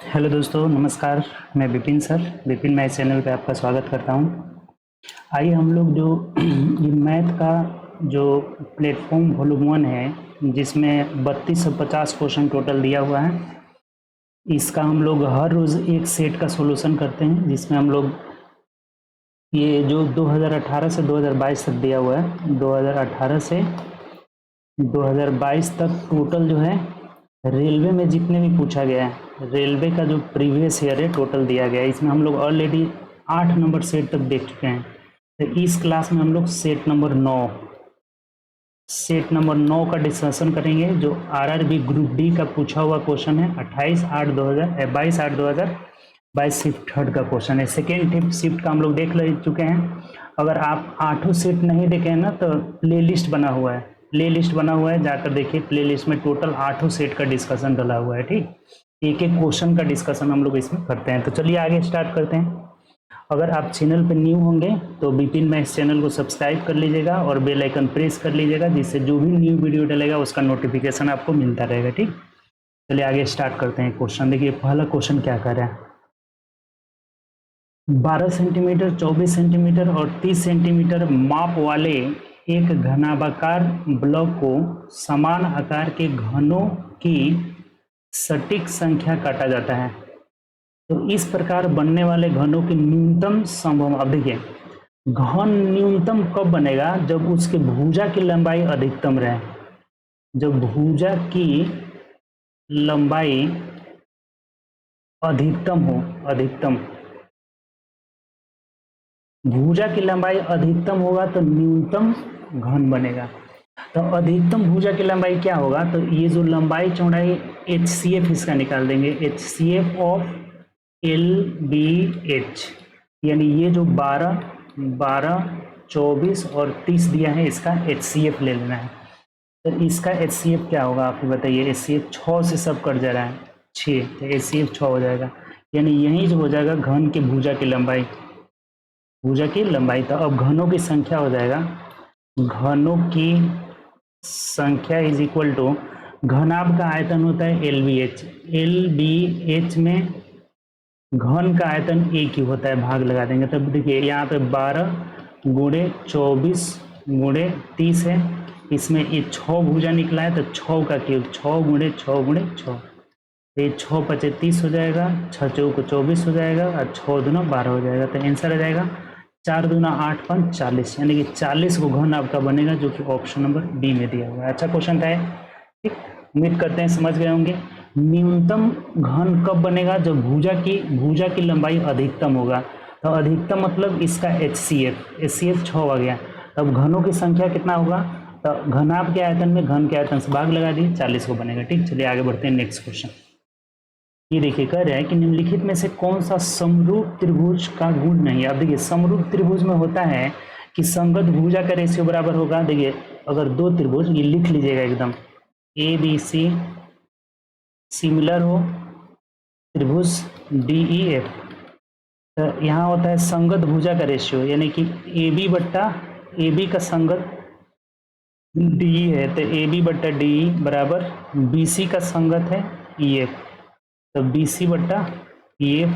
Hello दोस्तों, नमस्कार। मैं Vipin sir, Vipin math channel पे आपका स्वागत करता हूँ। आइए हम लोग जो ये मैथ का जो प्लेटफॉर्म वॉल्यूम 1 है, जिसमें 32 से 50 क्वेश्चन टोटल दिया हुआ है, इसका हम लोग हर रोज़ एक सेट का सॉल्यूशन करते हैं, जिसमें हम लोग ये जो 2018 से 2022 तक दिया हुआ है, 2018 से 2022 तक टोटल जो है रेलवे में जितने भी पूछा गया है, रेलवे का जो प्रीवियस ईयर है टोटल दिया गया है। इसमें हम लोग ऑलरेडी 8 नंबर सेट तक देख चुके हैं। तो इस क्लास में हम लोग सेट नंबर 9 का डिस्कशन करेंगे, जो आरआरबी ग्रुप डी का पूछा हुआ क्वेश्चन है। 22/8/2022 शिफ्ट थर्ड का क्वेश्चन है। सेकेंड शिफ्ट का हम लोग देख ले चुके हैं। अगर आप 8 शिफ्ट नहीं देखे हैं ना, तो प्ले लिस्ट बना हुआ है, जाकर देखिए। प्ले लिस्ट में टोटल 8 सेट का डिस्कशन डला हुआ है। ठीक, एक एक क्वेश्चन का डिस्कशन हम लोग इसमें करते हैं। तो चलिए आगे स्टार्ट करते हैं। अगर आप चैनल पर न्यू होंगे तो विपिन मैथ्स चैनल को सब्सक्राइब कर लीजिएगा और बेल आइकन प्रेस कर लीजिएगा, जिससे जो भी न्यू वीडियो डलेगा उसका नोटिफिकेशन आपको मिलता रहेगा। ठीक, चलिए आगे स्टार्ट करते हैं। क्वेश्चन देखिए, पहला क्वेश्चन क्या कर रहा है। 12 सेंटीमीटर, 24 सेंटीमीटर और 30 सेंटीमीटर माप वाले एक घनाभाकार ब्लॉक को समान आकार के घनों की सटीक संख्या काटा जाता है। तो इस प्रकार बनने वाले घनों की न्यूनतम संभव, अब देखिए, घन न्यूनतम कब बनेगा? जब उसके भुजा की लंबाई अधिकतम रहे। जब भुजा की लंबाई अधिकतम हो, भुजा की लंबाई अधिकतम होगा तो न्यूनतम घन बनेगा। तो अधिकतम भुजा की लंबाई क्या होगा? तो ये जो लंबाई चौड़ाई HCF इसका निकाल देंगे, HCF ऑफ LBH, यानी ये जो 12, 24 और 30 दिया है, इसका HCF ले लेना है। तो इसका HCF क्या होगा आप बताइए। HCF 6 से सब कट जा रहा है, 6, तो HCF 6 हो जाएगा, यानी यही जो हो जाएगा घन के भुजा की लंबाई, तो अब घनों की संख्या हो जाएगा, घनों की संख्या इज इक्वल टू, घनाभ का आयतन होता है LBH में घन का आयतन एक ही होता है, भाग लगा देंगे। तब देखिए यहाँ पे 12 गुणे 24 गुणे 30 है, इसमें ये 6 भुजा निकला है, तो 6 का क्यूब, 6 गुणे 6 गुणे 6, ये 6 × 5 = 30 हो जाएगा, 6 × 4 = 24 हो जाएगा और 6 दूना 12 हो जाएगा। तो आंसर आ जाएगा 4 दूना 8 × 5 = 40, यानी कि 40 को घन आपका बनेगा, जो कि ऑप्शन नंबर बी में दिया हुआ है। अच्छा क्वेश्चन था। ठीक, उम्मीद करते हैं समझ गए होंगे। न्यूनतम घन कब बनेगा? जब भुजा की लंबाई अधिकतम होगा। तो अधिकतम मतलब इसका HCF 6 आ गया। तब घनों की संख्या कितना होगा? तो घनाभ के आयतन में घन के आयतन से भाग लगा दिए, 40 को बनेगा। ठीक, चलिए आगे बढ़ते हैं। नेक्स्ट क्वेश्चन ये देखिए, कह रहा है कि निम्नलिखित में से कौन सा समरूप त्रिभुज का गुण नहीं है। अब देखिए, समरूप त्रिभुज में होता है कि संगत भुजा का रेशियो बराबर होगा। देखिए, अगर दो त्रिभुज, ये लिख लीजिएगा एकदम, ABC सिमिलर हो, त्रिभुज DEF, तो यहाँ होता है संगत भुजा का रेशियो, यानी कि AB का संगत DE है, तो AB/DE बराबर BC का संगत है EF, तो BC/EF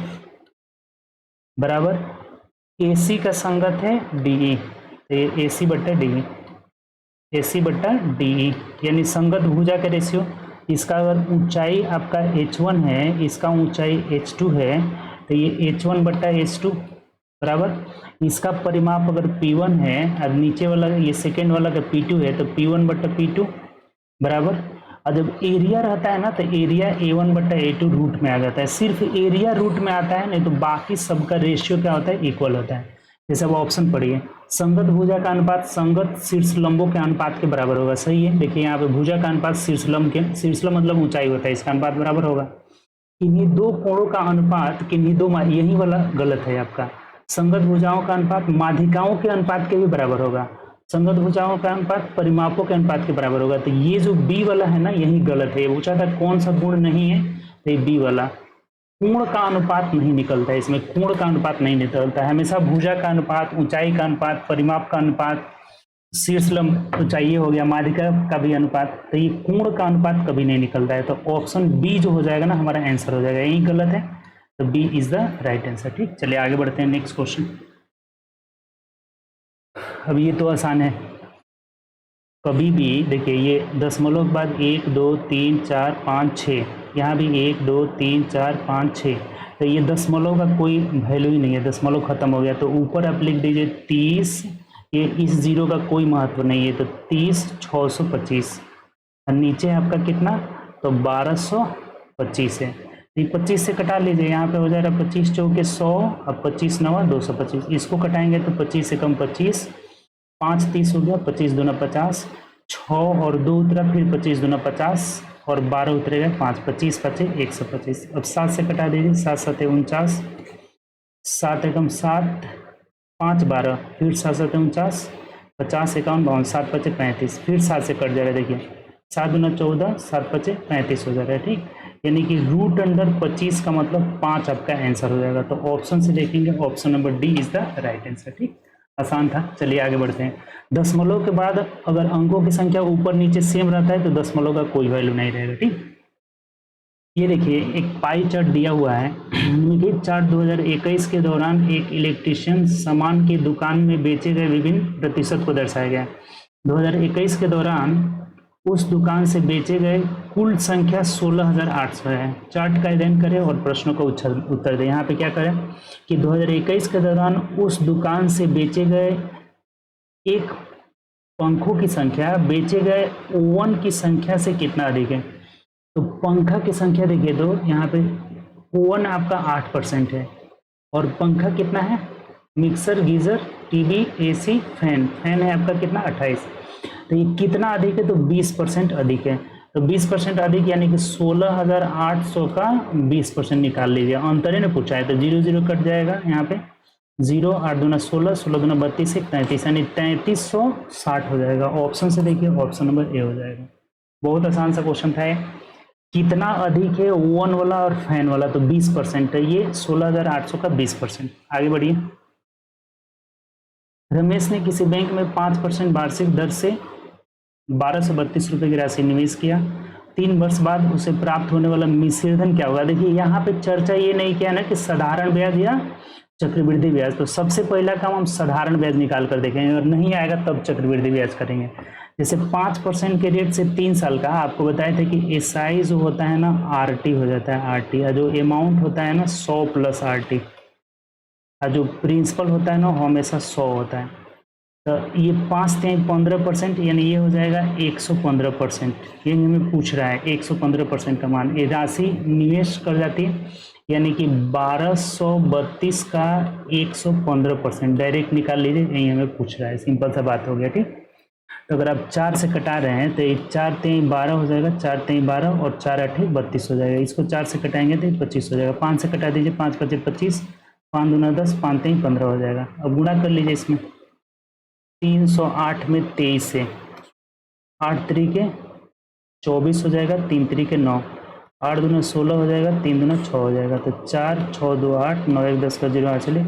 बराबर AC का संगत है DE, तो ये AC/DE, यानी संगत भुजा का रेशियो। इसका अगर ऊंचाई आपका H1 है, इसका ऊंचाई H2 है, तो ये H1/H2 बराबर, इसका परिमाप अगर P1 है और नीचे वाला ये सेकेंड वाला का P2 है, तो P1/P2 बराबर। और जब एरिया रहता है ना, तो एरिया A1/A2 रूट में आ जाता है। सिर्फ एरिया रूट में आता है, नहीं तो बाकी सबका रेशियो क्या होता है? इक्वल होता है। जैसे अब ऑप्शन पढ़िए, संगत भुजा का अनुपात संगत शीर्षलंबों के अनुपात के बराबर होगा। सही है। देखिए यहाँ पे भुजा का अनुपात शीर्षलंब मतलब ऊंचाई होता है, इसका अनुपात बराबर होगा। किन्हीं दो कोणों का अनुपात, यही वाला गलत है आपका। संगत भुजाओं का अनुपात माध्यिकाओं के अनुपात के भी बराबर होगा। संगत भुजाओं का अनुपात परिमापों के अनुपात के बराबर होगा। तो ये जो बी वाला है ना, यही गलत है। ये पूछा था कौन सा गुण नहीं है, तो ये बी वाला। कोण का अनुपात नहीं निकलता है इसमें, कोण का अनुपात नहीं निकलता है। हमेशा भुजा का अनुपात, ऊंचाई का अनुपात, परिमाप का अनुपात, शीर्ष लंब ऊंचाई हो गया, माध्यिका का भी अनुपात, तो ये कोण का अनुपात कभी नहीं निकलता है। तो ऑप्शन बी जो हो जाएगा ना हमारा आंसर हो जाएगा, यही गलत है, तो B is the right answer. ठीक, चलिए आगे बढ़ते हैं नेक्स्ट क्वेश्चन। अब ये तो आसान है, कभी भी देखिए ये दशमलव के बाद 1 2 3 4 5 6, यहाँ भी 1 2 3 4 5 6, तो ये दशमलव का कोई वैल्यू ही नहीं है, दशमलव खत्म हो गया। तो ऊपर आप लिख दीजिए 30, ये इस जीरो का कोई महत्व नहीं है, तो 30 625, और नीचे आपका कितना, तो 1225 है। ये 25 से कटा लीजिए, यहाँ पे हो जाएगा 25 चौके 100, अब 25 नवा 225, इसको कटाएंगे तो 25 से कम 25, 5 30 हो गया, 25 दूना 50, 6 और 2 उतरा, फिर 25 दूना 50 और 12 उतरेगा 5, 25 25 125। अब 7 से कटा दीजिए, 7 7 49, 7 एकम 7, 5 12, फिर 7 7 49, 50 51 52, 7 5 35, फिर 7 से कट जाएगा, देखिए 7 दूना 14, 7 5 35 हो जाएगा। ठीक, यानी कि रूट अंडर 25 का मतलब 5 आपका आंसर हो जाएगा। तो ऑप्शन से देखेंगे, option number D is the right answer. ठीक, आसान था, चलिए आगे बढ़ते हैं। दशमलव के बाद अगर अंकों की संख्या ऊपर नीचे सेम रहता है तो दशमलव का कोई वैल्यू नहीं रहेगा। ठीक, ये देखिए एक पाई चार्ट दिया हुआ है, देखिए चार्ट 2021 के दौरान एक इलेक्ट्रिशियन सामान की दुकान में बेचे गए विभिन्न प्रतिशत को दर्शाया गया। 2021 के दौरान उस दुकान से बेचे गए कुल संख्या 16,800 है। चार्ट का अध्ययन करें और प्रश्नों का उत्तर दें। यहाँ पे क्या करें कि 2021 के दौरान उस दुकान से बेचे गए एक पंखों की संख्या बेचे गए ओवन की संख्या से कितना अधिक है। तो पंखा की संख्या देखिए, तो यहाँ पे ओवन आपका 8% है और पंखा कितना है, mixer geyser TV AC fan है आपका कितना 28, तो ये कितना अधिक है, तो 20% अधिक है। तो 20% अधिक यानी कि 16,800 का 20% निकाल लीजिए, अंतर ने पूछा है तो 0 0 कट जाएगा, यहाँ पे 0 8 दूना 16, 16 दूना 32 33, यानी 3360 हो जाएगा। ऑप्शन से देखिए, ऑप्शन नंबर ए हो जाएगा। बहुत आसान सा क्वेश्चन था ये। कितना अधिक है ओवन वाला और फैन वाला, तो 20% है, ये 16,800 का 20%। आगे बढ़िए। रमेश ने किसी बैंक में 5% वार्षिक दर से 1232 रुपये की राशि निवेश किया। 3 वर्ष बाद उसे प्राप्त होने वाला मिश्रधन क्या होगा। देखिए यहाँ पे चर्चा ये नहीं किया ना कि साधारण ब्याज या चक्रवृद्धि ब्याज, तो सबसे पहला काम हम साधारण ब्याज निकाल कर देखेंगे, अगर नहीं आएगा तब चक्रवृद्धि ब्याज करेंगे। जैसे 5% के रेट से 3 साल का, आपको बताए थे कि एसआई जो होता है ना आरटी हो जाता है, आरटी जो अमाउंट होता है ना 100 प्लस आरटी, जो प्रिंसिपल होता है ना हमेशा 100 होता है। तो ये 5 3 15%, यानी ये हो जाएगा 115%। ये हमें पूछ रहा है 115% का मान, ये राशि निवेश कर जाती है, यानी कि 1232 का 115% डायरेक्ट निकाल लीजिए, यही हमें पूछ रहा है। सिंपल सा बात हो गया। ठीक, तो अगर आप 4 से कटा रहे हैं तो ये 4 3 12 हो जाएगा, 4 3 12 और 4 8 32 हो जाएगा। इसको 4 से कटाएंगे तो 25 हो जाएगा। 5 से कटा दीजिए, 5 5 25, 5 दूना 10, 5 3 15 हो जाएगा। अब गुणा कर लीजिए इसमें, 308 में 23 है, 8 तरीके 24 हो जाएगा, 3 तरीके 9, 8 दूना 16 हो जाएगा, 3 दूना 6 हो जाएगा। तो 4 6 2 8 9 1 10 का 0 आ चले,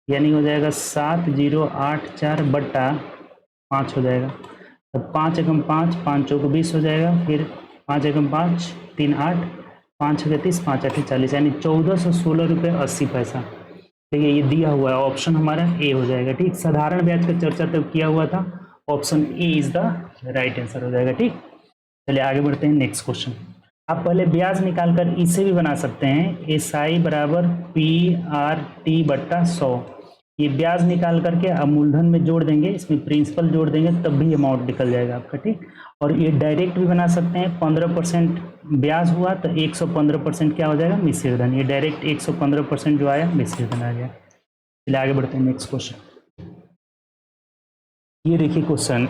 यानी हो जाएगा 7084 बट्टा 5 हो जाएगा। तो 5 एकम 5, 5 चौक 20 हो जाएगा, फिर 5 एकम 5 3 8, 5 6 30, 5 8 40, यानी 1416 रुपये 80 पैसा। देखिए ये दिया हुआ है, ऑप्शन हमारा ए हो जाएगा। ठीक, साधारण ब्याज का चर्चा तब किया हुआ था, option A is the right answer हो जाएगा। ठीक, चलिए आगे बढ़ते हैं नेक्स्ट क्वेश्चन। आप पहले ब्याज निकालकर इसे भी बना सकते हैं, एस आई बराबर PRT बट्टा 100। ये ब्याज निकाल करके अब मूलधन में जोड़ देंगे, इसमें प्रिंसिपल जोड़ देंगे, तब भी अमाउंट निकल जाएगा आपका। ठीक, और ये डायरेक्ट भी बना सकते हैं, 15% ब्याज हुआ तो 115% क्या हो जाएगा, मिश्रधन। ये डायरेक्ट 115% जो आया मिश्रधन आ गया। चलिए आगे बढ़ते हैं नेक्स्ट क्वेश्चन। ये देखिए क्वेश्चन,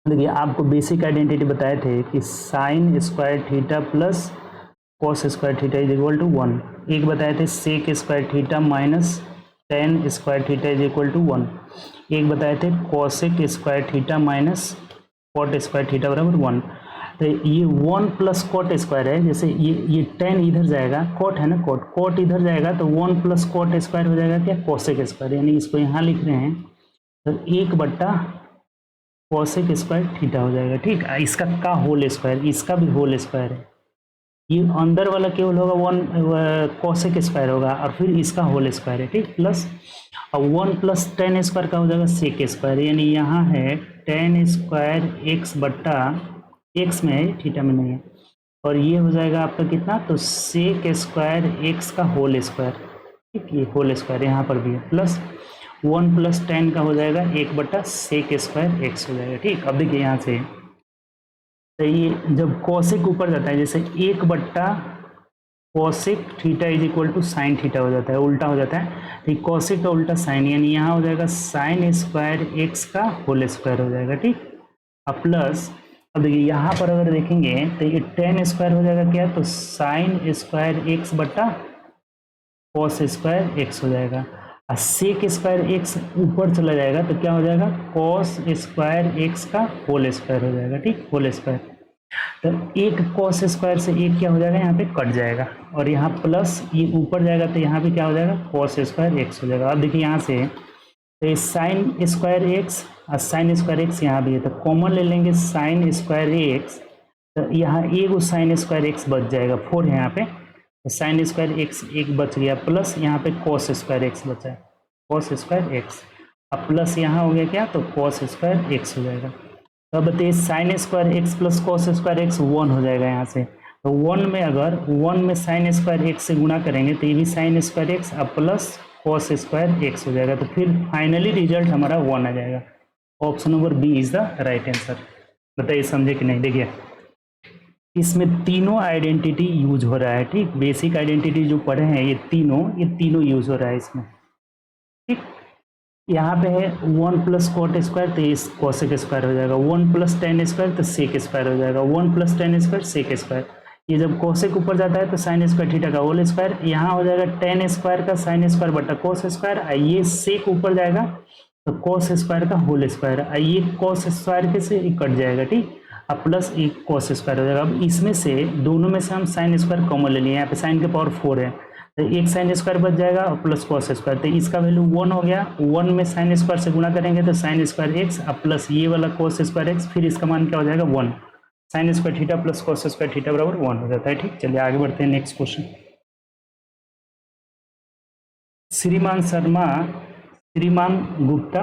देखिए आपको बेसिक आइडेंटिटी बताए थे कि sine square theta plus cos square theta is equal to 1। एक बताए थे sec square theta minus tan square theta is equal to 1। एक बताए थे cosec square theta minus cot square theta बराबर 1। तो ये 1 प्लस कॉट स्क्वायर है, जैसे ये टेन इधर जाएगा, कॉट है ना, कॉट इधर जाएगा तो 1 प्लस कॉट स्क्वायर हो जाएगा क्या, कॉसेक स्क्वायर, यानी इसको यहाँ लिख रहे हैं तो 1 बट्टा कोसेक स्क्वायर थीटा हो जाएगा। ठीक, इसका का होल स्क्वायर, इसका भी होल स्क्वायर है। ये अंदर वाला केवल होगा वन कोसेक स्क्वायर होगा और फिर इसका होल स्क्वायर है। ठीक, प्लस अब 1 + tan² का हो जाएगा सेक स्क्वायर, यानी यहाँ है tan² x बट्टा x में है, थीटा में नहीं है, और ये हो जाएगा आपका कितना, तो sec² x का होल स्क्वायर। ठीक, ये होल स्क्वायर यहाँ पर भी है, प्लस 1 + tan का हो जाएगा 1/sec² x हो जाएगा। ठीक, अब देखिए यहाँ से तो ये जब कोसेक ऊपर जाता है, जैसे 1/कोसेक theta is equal to sine theta हो जाता है, उल्टा हो जाता है, तो कोसेक का उल्टा साइन, यानी यहाँ हो जाएगा sin² x का होल स्क्वायर हो जाएगा। ठीक, अब प्लस अब देखिए यहाँ पर अगर देखेंगे तो ये tan² हो जाएगा क्या, तो sin² x बट्टा cos² x हो जाएगा, और sec² x ऊपर चला जाएगा तो क्या हो जाएगा, cos² x का होल स्क्वायर हो जाएगा। ठीक, होल स्क्वायर, तो एक cos² से एक क्या हो जाएगा, यहाँ पे कट जाएगा, और यहाँ प्लस ये ऊपर जाएगा तो यहाँ पे क्या हो जाएगा, cos² x हो जाएगा। अब देखिए यहाँ से तो ये sin² x और sin² x यहाँ भी है, तो कॉमन ले लेंगे sin² x, तो यहाँ एक sin² x बच जाएगा, 4 है यहाँ पे, तो sin² x एक बच गया, प्लस यहाँ पे cos² x बचा है, cos² x, अब प्लस यहाँ हो गया क्या, तो cos² x हो जाएगा। तो अब बताइए sin² x plus cos² x 1 हो जाएगा यहाँ से, तो 1 में अगर 1 में sin² x से गुणा करेंगे तो ये भी sin² x अब प्लस cos² x हो जाएगा, तो फिर फाइनली रिजल्ट हमारा 1 आ जाएगा। Option number B is the right answer. बताइए समझे कि नहीं। देखिए इसमें तीनों आइडेंटिटी यूज हो रहा है। ठीक, बेसिक आइडेंटिटी जो पढ़े हैं ये तीनों यूज हो रहा है इसमें। ठीक, यहाँ पे है 1 + cot² तो इस कोसेक स्क्वायर हो जाएगा, 1 + tan² तो सेक स्क्वायर हो जाएगा, 1 + tan² सेक स्क्वायर, ये जब कोसेक ऊपर जाता है तो sin² थीटा का होल स्क्वायर, यहाँ हो जाएगा tan² का sin² बटा cos², ये सेक ऊपर जाएगा तो cos² का होल स्क्वायर, ये cos² के से कट जाएगा। ठीक, अब प्लस एक cos² हो जाएगा। अब इसमें से दोनों में से हम sin² कॉमन ले लिए, यहाँ पे sin के पावर 4 है तो एक sin² बच जाएगा और प्लस cos², तो इसका वैल्यू 1 हो गया, 1 में sin² से गुणा करेंगे तो sin² x अब प्लस ये वाला cos² x, फिर इसका मान क्या हो जाएगा 1, sin² theta plus cos² theta बराबर 1 हो जाता है। ठीक, चलिए आगे बढ़ते हैं नेक्स्ट क्वेश्चन। श्रीमान शर्मा, श्रीमान गुप्ता,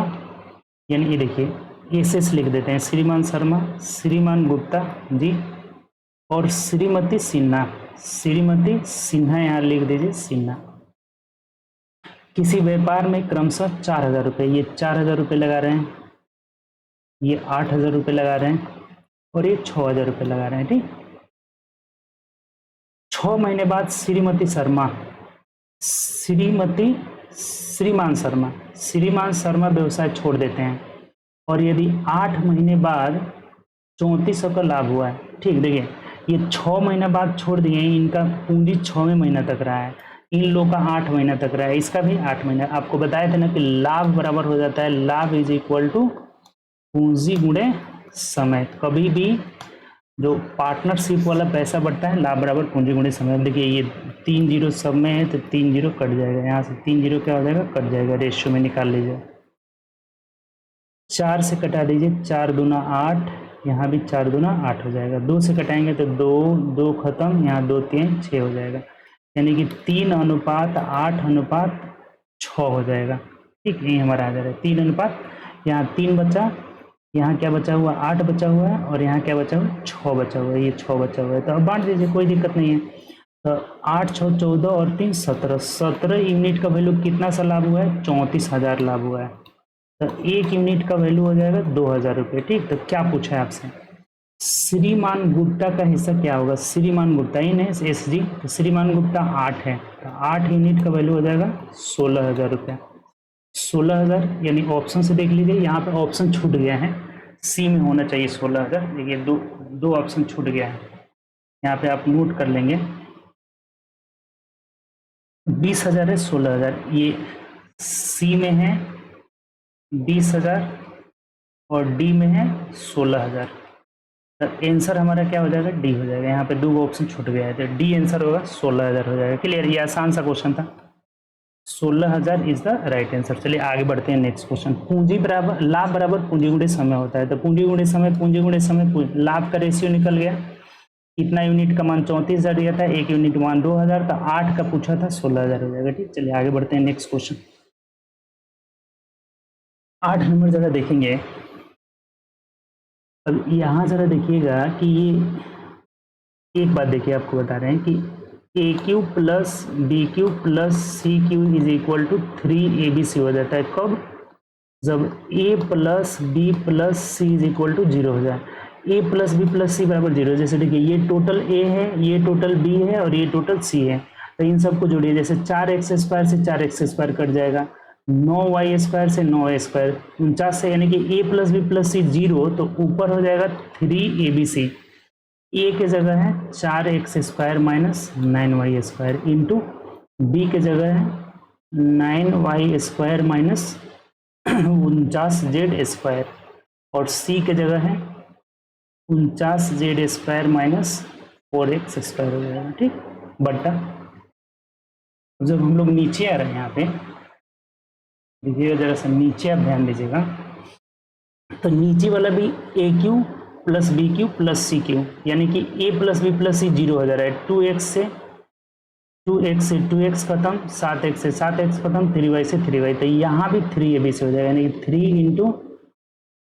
यानी ये देखिए एस लिख देते हैं, श्रीमान शर्मा, श्रीमान गुप्ता जी और श्रीमती सिन्हा, श्रीमती सिन्हा यहाँ लिख दीजिए सिन्हा, किसी व्यापार में क्रमशः 4000 रुपये, ये 4000 रुपये लगा रहे हैं, ये 8000 रुपये लगा रहे हैं और ये 6000 रुपये लगा रहे हैं। ठीक, 6 महीने बाद श्रीमती शर्मा, श्रीमान शर्मा व्यवसाय छोड़ देते हैं और यदि 8 महीने बाद 3400 का लाभ हुआ है। ठीक, देखिए ये 6 महीना बाद छोड़ दिए, इनका पूंजी 6वें महीना तक रहा है, इन लोगों का 8 महीना तक रहा है, इसका भी 8 महीना। आपको बताया था ना कि लाभ बराबर हो जाता है, लाभ इज इक्वल टू पूंजी गुणे समय, कभी भी जो पार्टनरशिप वाला पैसा बढ़ता है लाभ बराबर पूंजी गुणे समय। देखिए ये 3 जीरो सब में है तो 3 जीरो कट जाएगा, यहाँ से 3 जीरो क्या हो जाएगा, कट जाएगा, रेशियो में निकाल लीजिए, 4 से कटा दीजिए, 4 दूना 8, यहाँ भी 4 दूना 8 हो जाएगा, 2 से कटाएंगे तो 2 खत्म, यहाँ 2 3 6 हो जाएगा, यानी कि 3:8:6 हो जाएगा। ठीक, यही हमारा आ जा रहा है 3 यहाँ 3 बचा, यहाँ क्या बचा हुआ 8 बचा हुआ है और यहाँ क्या बचा हुआ 6 बचा हुआ है, ये 6 बचा हुआ है, तो अब बांट दीजिए, कोई दिक्कत नहीं है। तो 8 6 14 और 3 17, 17 यूनिट का वैल्यू कितना सा लाभ हुआ है, 34,000 लाभ हुआ है, तो 1 यूनिट का वैल्यू हो जाएगा 2000 रुपये। ठीक, तो क्या पूछा है आपसे, श्रीमान गुप्ता का हिस्सा क्या होगा, श्रीमान गुप्ता इन है SG, तो श्रीमान गुप्ता 8 है, तो 8 यूनिट का वैल्यू हो जाएगा 16,000 रुपया, 16,000, यानी ऑप्शन से देख लीजिए, यहाँ पे ऑप्शन छूट गया है, सी में होना चाहिए 16,000, देखिए दो ऑप्शन छूट गया है, यहाँ पे आप नोट कर लेंगे, 20,000 है 16,000, ये सी में है 20,000 और डी में है 16,000, तो आंसर हमारा क्या हो जाएगा, डी हो जाएगा, यहाँ पे 2 ऑप्शन छूट गया है तो डी आंसर होगा 16,000 हो जाएगा। क्लियर, ये आसान सा क्वेश्चन था। 16,000 इज द राइट आंसर। चलिए आगे बढ़ते हैं नेक्स्ट क्वेश्चन। पूंजी बराबर लाभ बराबर पूंजी गुणे समय होता है, तो पूंजी गुणे समय लाभ का रेशियो निकल गया। कितना यूनिट का मान 34,000 दिया था, एक यूनिट मान 2,000 का, 8 का पूछा था, 16,000 हो जाएगा। ठीक, चलिए आगे बढ़ते हैं नेक्स्ट क्वेश्चन। 8 नंबर जरा देखेंगे। अब यहाँ जरा देखिएगा कि ये एक बात देखिए, आपको बता रहे हैं कि a cube plus b cube plus c cube is equal to 3abc हो जाता है। कब? जब a plus b plus c is equal to 0 हो जाए। a plus b plus c बराबर 0। जैसे देखिए ये टोटल a है, ये टोटल b है और ये टोटल c है, तो इन सबको जोड़िए। जैसे 4x स्क्वायर से 4x स्क्वायर कट जाएगा, 9y स्क्वायर से 9y स्क्वायर, 49 से, यानी कि a plus b plus c 0, तो ऊपर हो जाएगा 3abc। ए के जगह है 4x square minus 9y square into b के जगह है 9y square minus 49z square, और सी के जगह है 49z square minus 4x square हो जाएगा। ठीक, बट्टा जब हम लोग नीचे आ रहे हैं यहाँ पे देखिएगा, जरा सा नीचे आप ध्यान दीजिएगा, तो नीचे वाला भी a cube plus b cube plus c cube, यानी कि a plus b plus c 0 हो जा रहा है। 2x से 2x खत्म, 7x से 7x खत्म, 3y से 3y, तो यहाँ भी 3ab से हो जाएगा, यानी कि 3 into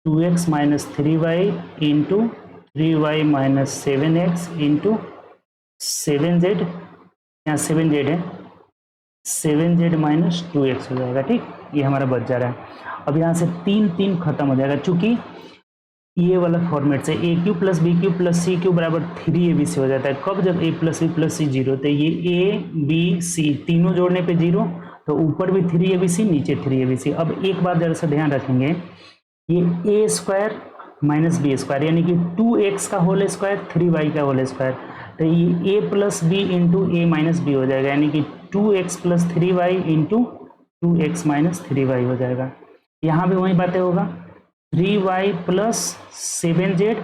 2x minus 3y into 3y minus 7x into 7z, यहाँ 7z है, 7z माइनस 2x हो जाएगा। ठीक, ये हमारा बच जा रहा है। अब यहाँ से 3 खत्म हो जाएगा, चूंकि ये वाला फॉर्मेट से a cube plus b cube plus c cube बराबर 3ab से हो जाता है। कब? जब a plus b plus c 0, तो ये a b c तीनों जोड़ने पे 0, तो ऊपर भी 3abc नीचे 3abc। अब एक बात जरा सा ध्यान रखेंगे, ये a square minus b square, यानी कि 2x का होल स्क्वायर 3y का होल स्क्वायर, तो ये a plus b into a minus b हो जाएगा, यानी कि 2x plus 3y into 2x minus 3y हो जाएगा। यहाँ भी वही बातें होगा, 3y plus 7z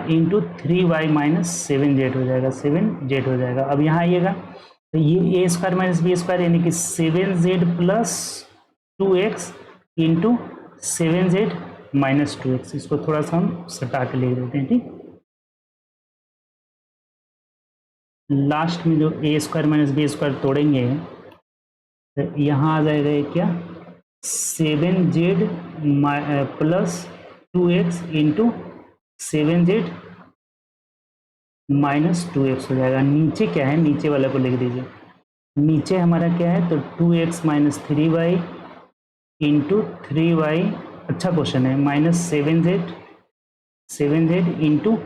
into 3y minus 7z हो जाएगा, 7z हो जाएगा। अब यहाँ आइएगा, तो ये a square minus b square, यानी कि 7z plus 2x into 7z minus 2x, इसको थोड़ा सा हम सटा के लिख देते हैं। ठीक, लास्ट में जो a square minus b square तोड़ेंगे, तो यहाँ आ जाएगा ये क्या, 7z plus 2x into 7z minus 2x हो जाएगा। नीचे क्या है, नीचे वाले को लिख दीजिए। नीचे हमारा क्या है, तो 2x minus 3y into 3y, अच्छा क्वेश्चन है, minus 7z into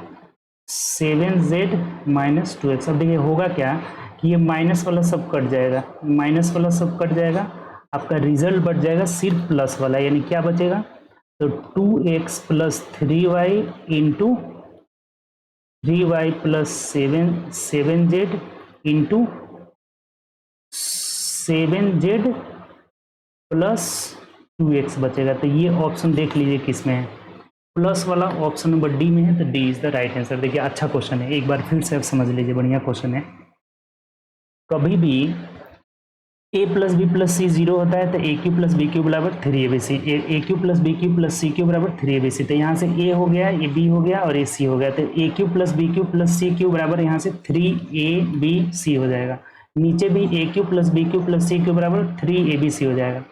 7z minus 2x। अब देखिए होगा क्या कि ये माइनस वाला सब कट जाएगा, माइनस वाला सब कट जाएगा, आपका रिजल्ट बच जाएगा सिर्फ प्लस वाला, यानी क्या बचेगा, तो 2x plus 3y into 3y plus 7z into 7z plus 2x बचेगा। तो ये ऑप्शन देख लीजिए किस में है, प्लस वाला ऑप्शन नंबर डी में है, तो D is the right answer. देखिए अच्छा क्वेश्चन है, एक बार फिर से आप समझ लीजिए, बढ़िया क्वेश्चन है। कभी भी a plus b plus c 0 होता है, तो a cube plus b cube बराबर 3abc, a cube plus b cube plus c cube बराबर 3abc, तो यहाँ से a हो गया, ये b हो गया और ये c हो गया, तो a cube plus b cube plus c cube बराबर यहाँ से 3abc हो जाएगा। नीचे भी a cube plus b cube plus c cube बराबर 3abc हो जाएगा।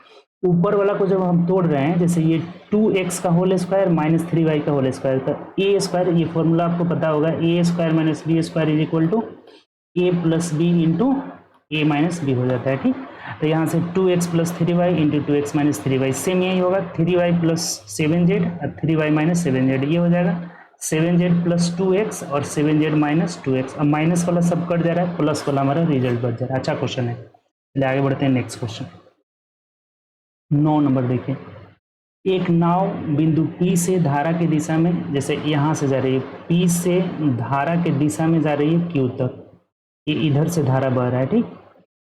ऊपर वाला को जब हम तोड़ रहे हैं, जैसे ये 2x का होल स्क्वायर माइनस 3y का होल स्क्वायर, तो a स्क्वायर, ये फॉर्मूला आपको पता होगा, a square minus b square is equal to a plus b into a minus b हो जाता है। ठीक, तो यहाँ से 2x plus 3y into 2x minus 3y, same यही होगा, 3y प्लस 7z और 3y माइनस 7z, ये हो जाएगा 7z प्लस 2x और 7z माइनस 2x। अब माइनस वाला सब कट जा रहा है, प्लस वाला हमारा रिजल्ट बच जा रहा है। अच्छा क्वेश्चन है, चलिए आगे बढ़ते हैं नेक्स्ट क्वेश्चन। 9 नंबर देखिए, एक नाव बिंदु P से धारा की दिशा में, जैसे यहाँ से जा रही है, P से धारा की दिशा में जा रही है Q तक, ये इधर से धारा बह रहा है। ठीक,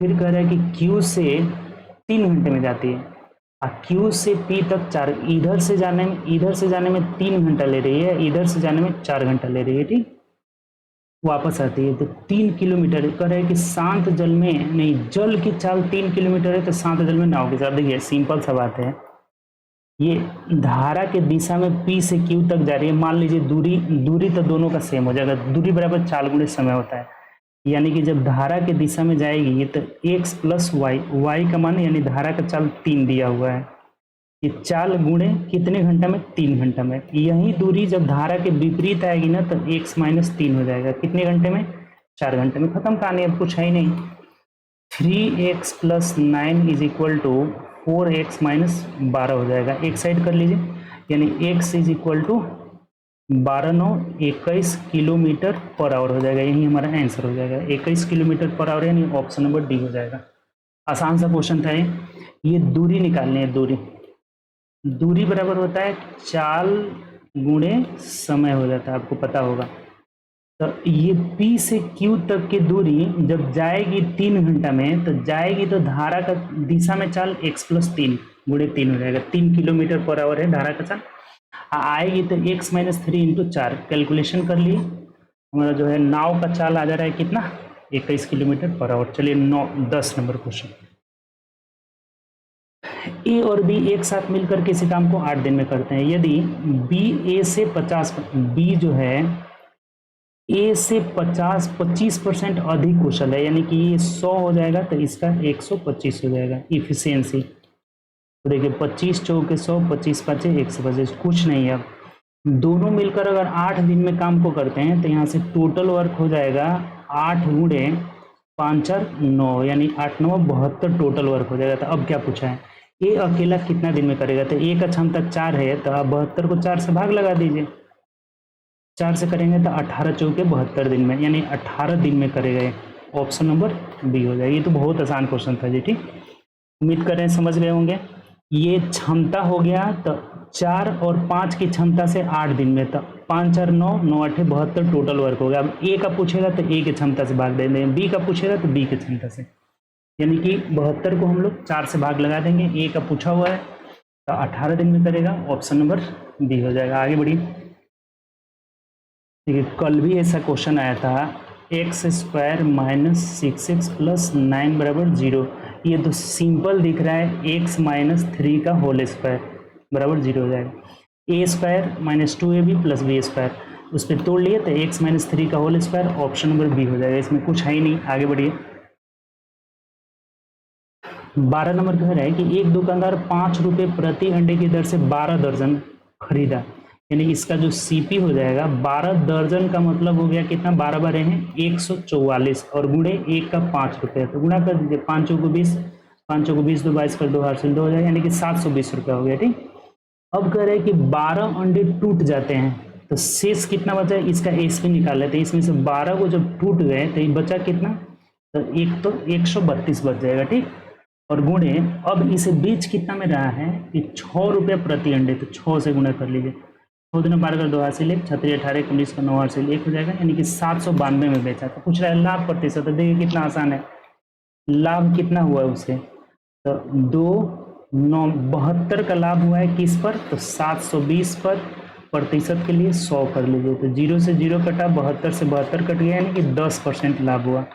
फिर कह रहा है कि Q से 3 घंटे में जाती है, और Q से P तक 4, इधर से जाने में 3 घंटा ले रही है, इधर से जाने में 4 घंटा ले रही है। ठीक, वापस आती है तो 3 किलोमीटर कह रहे हैं कि शांत जल में नहीं, जल की चाल 3 किलोमीटर है तो शांत जल में नाव के साथ। देखिए सिंपल सा बात है, ये धारा के दिशा में P से Q तक जा रही है। मान लीजिए दूरी दूरी तो दोनों का सेम हो जाएगा, दूरी बराबर चाल गुणे समय होता है, यानी कि जब धारा के दिशा में जाएगी तो x प्लस वाई, वाई का मान यानी धारा का चाल 3 दिया हुआ है, ये चाल गुणे कितने घंटा में, 3 घंटा में। यही दूरी जब धारा के विपरीत आएगी ना तो x माइनस 3 हो जाएगा, कितने घंटे में, 4 घंटे में। खत्म कहानी, अब कुछ है ही नहीं। 3x plus 9 is equal to 4x minus 12 हो जाएगा, एक साइड कर लीजिए, यानी x is equal to 12×9=21 kilometre per hour हो जाएगा, यही हमारा आंसर हो जाएगा, 21 किलोमीटर पर आवर, यानी ऑप्शन नंबर डी हो जाएगा। आसान सा क्वेश्चन था ये दूरी निकालनी है, दूरी बराबर होता है चाल गुणे समय हो जाता है, आपको पता होगा। तो ये P से Q तक की दूरी जब जाएगी 3 घंटा में, तो जाएगी तो धारा का दिशा में चाल x प्लस 3 गुणे 3 हो जाएगा, 3 किलोमीटर पर आवर है धारा का चाल। आएगी तो x माइनस 3 इंटू 4, कैलकुलेशन कर लिए, हमारा जो है नाव का चाल आ जा रहा है कितना, 21 किलोमीटर पर आवर। चलिए 10 नंबर क्वेश्चन, ए और बी एक साथ मिलकर किसी काम को 8 दिन में करते हैं। यदि बी ए से 50, बी जो है ए से 25% अधिक कुशल है, यानी कि ये 100 हो जाएगा तो इसका 125 हो जाएगा इफिशियंसी। तो देखिए 25 चौके 100, 25 5 125, कुछ नहीं है। अब दोनों मिलकर अगर 8 दिन में काम को करते हैं तो यहाँ से टोटल वर्क हो जाएगा 8 गुणे 5 4 9, यानी 8 9 72 टोटल वर्क हो जाएगा। तो अब क्या पूछा है, ए अकेला कितना दिन में करेगा, तो ए का क्षमता 4 है, तो आप 72 को 4 से भाग लगा दीजिए, 4 से करेंगे तो 18 चौके 72 दिन में, यानी 18 दिन में करेगा। ऑप्शन नंबर बी हो जाएगा। ये तो बहुत आसान क्वेश्चन था जी, ठीक, उम्मीद कर रहे हैं समझ गए होंगे। ये क्षमता हो गया, तो 4 और 5 की क्षमता से 8 दिन में, तो 5 4 9 9 8 72 टोटल वर्क हो गया। अब ए का पूछेगा तो ए की क्षमता से भाग दे देंगे, बी का पूछेगा तो बी की क्षमता से, यानी कि 72 को हम लोग 4 से भाग लगा देंगे। ए का पूछा हुआ है तो 18 दिन में करेगा, ऑप्शन नंबर बी हो जाएगा। आगे बढ़िए, देखिए कल भी ऐसा क्वेश्चन आया था, x² माइनस 6x प्लस 9 बराबर 0। ये तो सिंपल दिख रहा है, x माइनस 3 का होल स्क्वायर बराबर 0 हो जाएगा। a² minus 2ab plus b², उस पर तोड़ लिए तो x माइनस 3 का whole square, option number B हो जाएगा। इसमें कुछ है ही नहीं, आगे बढ़िए। 12 नंबर कह रहा है कि एक दुकानदार 5 रुपये प्रति अंडे की दर से 12 दर्जन खरीदा, यानी इसका जो सीपी हो जाएगा 12 दर्जन का मतलब हो गया कितना, 12 बार हैं 144, और गुणे 1 का 5 रुपये, तो गुणा कर दीजिए, 5 चौको 20, 5 चौको 20 2 22 कर 2 हासिल 2 हो जाएगा, यानी कि 720 रुपये हो गया, ठीक। अब कह रहे हैं कि 12 अंडे टूट जाते हैं तो शेष कितना बचा है, इसका एसपी निकाल लेते हैं। इसमें से 12 को जब टूट गए तो ये बचा कितना, तो एक तो 132 बच जाएगा, ठीक। और गुणे, अब इसे बीच कितना में रहा है कि 6 रुपये प्रति अंडे, तो 6 से गुणा कर लीजिए, 6 दिन 12 कर 2 हासिल 1, 36 18 19 का 9 हासिल 1 हो जाएगा, यानी कि 792 में बेचा। तो पूछ रहा है लाभ प्रतिशत, तो देखिए कितना आसान है, लाभ कितना हुआ है उससे, तो 72 का लाभ हुआ है किस पर, तो 720 पर, प्रतिशत के लिए 100 कर लीजिए, तो 0 से 0 कटा, 72 से 72 कट गया, यानी कि 10% लाभ हुआ,